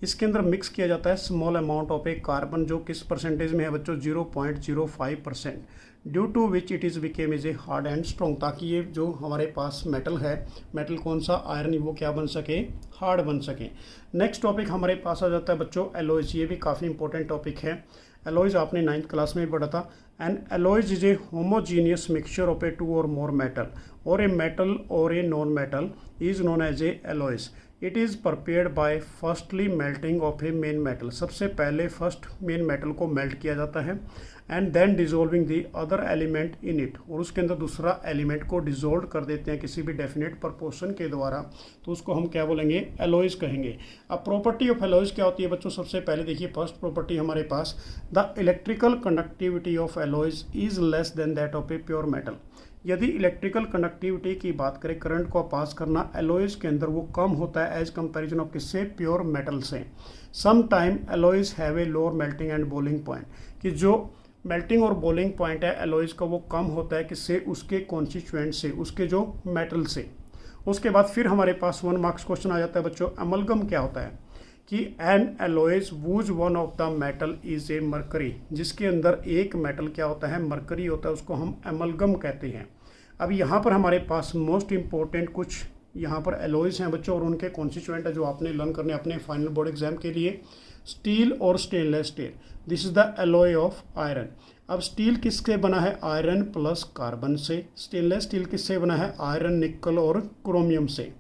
इसके अंदर मिक्स किया जाता है small amount of a carbon, जो किस परसेंटेज में है बच्चों, 0.05%. Due to which it is became is a hard and strong. ताकि ये जो हमारे पास मेटल है, मेटल कौन सा, आयरन, वो क्या बन सके, हार्ड बन सके. नेक्स्ट टॉपिक हमारे पास आ जाता है बच्चों एलॉयज. ये भी काफ़ी इंपॉर्टेंट टॉपिक है. एलॉयज आपने 9th क्लास में पढ़ा था. And alloys is a homogeneous mixture of a 2 or more metal or a metal or a non metal is known as a alloys. It is prepared by firstly melting of a main metal. सबसे पहले first main metal को melt किया जाता है and then dissolving the other element in it. और उसके अंदर दूसरा एलिमेंट को डिजोल्व कर देते हैं किसी भी डेफिनेट प्रपोर्शन के द्वारा, तो उसको हम क्या बोलेंगे, एलॉयज कहेंगे. अब प्रॉपर्टी ऑफ एलॉयज क्या होती है बच्चों, सबसे पहले देखिए फर्स्ट प्रॉपर्टी हमारे पास, the electrical conductivity of alloys is less than that of a pure metal. यदि इलेक्ट्रिकल कंडक्टिविटी की बात करें, करंट को पास करना एलॉयज के अंदर, वो कम होता है एज कंपैरिजन ऑफ किससे, प्योर मेटल से. Some time alloys have a lower melting and boiling point. कि जो मेल्टिंग और बॉइलिंग पॉइंट है एलॉयज का वो कम होता है किससे, उसके कॉन्स्टिट्यूएंट से, उसके जो मेटल से. उसके बाद फिर हमारे पास 1 मार्क्स क्वेश्चन आ जाता है बच्चों, अमलगम क्या होता है. कि an alloys whose one of the metal is a mercury. जिसके अंदर एक मेटल क्या होता है, मरकरी होता है, उसको हम एमलगम कहते हैं. अब यहाँ पर हमारे पास मोस्ट इंपॉर्टेंट कुछ यहाँ पर एलॉयज हैं बच्चों और उनके कॉन्स्टिट्यूएंट है जो आपने लर्न करने अपने फाइनल बोर्ड एग्जाम के लिए. स्टील और stainless steel, this is the alloy of iron. अब स्टील किससे बना है? आयरन प्लस कार्बन से। स्टेनलेस स्टील किससे बना है? आयरन, निकल और क्रोमियम से।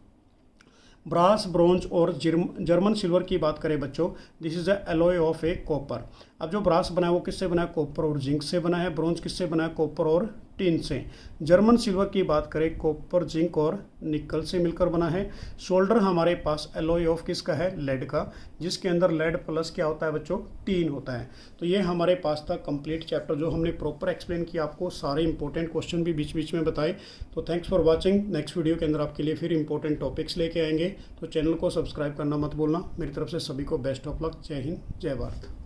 ब्रास, ब्रोंज और जर्मन सिल्वर की बात करें बच्चों, this is the alloy of a copper. अब जो ब्रास बना है वो किससे बना है? कॉपर और जिंक से बना है। ब्रोंज किससे बना है? कॉपर और टिन से। जर्मन सिल्वर की बात करें, कॉपर, जिंक और निकल से मिलकर बना है। सोल्डर हमारे पास एलॉय ऑफ किसका है? लेड का, जिसके अंदर लेड प्लस क्या होता है बच्चों? टीन होता है। तो ये हमारे पास था कंप्लीट चैप्टर, जो हमने प्रॉपर एक्सप्लेन किया आपको, सारे इंपॉर्टेंट क्वेश्चन भी बीच बीच में बताए। तो thanks for watching. Next video के अंदर आपके लिए फिर इंपॉर्टेंट टॉपिक्स लेके आएंगे, तो चैनल को सब्सक्राइब करना मत भूलना। मेरी तरफ से सभी को बेस्ट ऑफ लक। जय हिंद, जय भारत।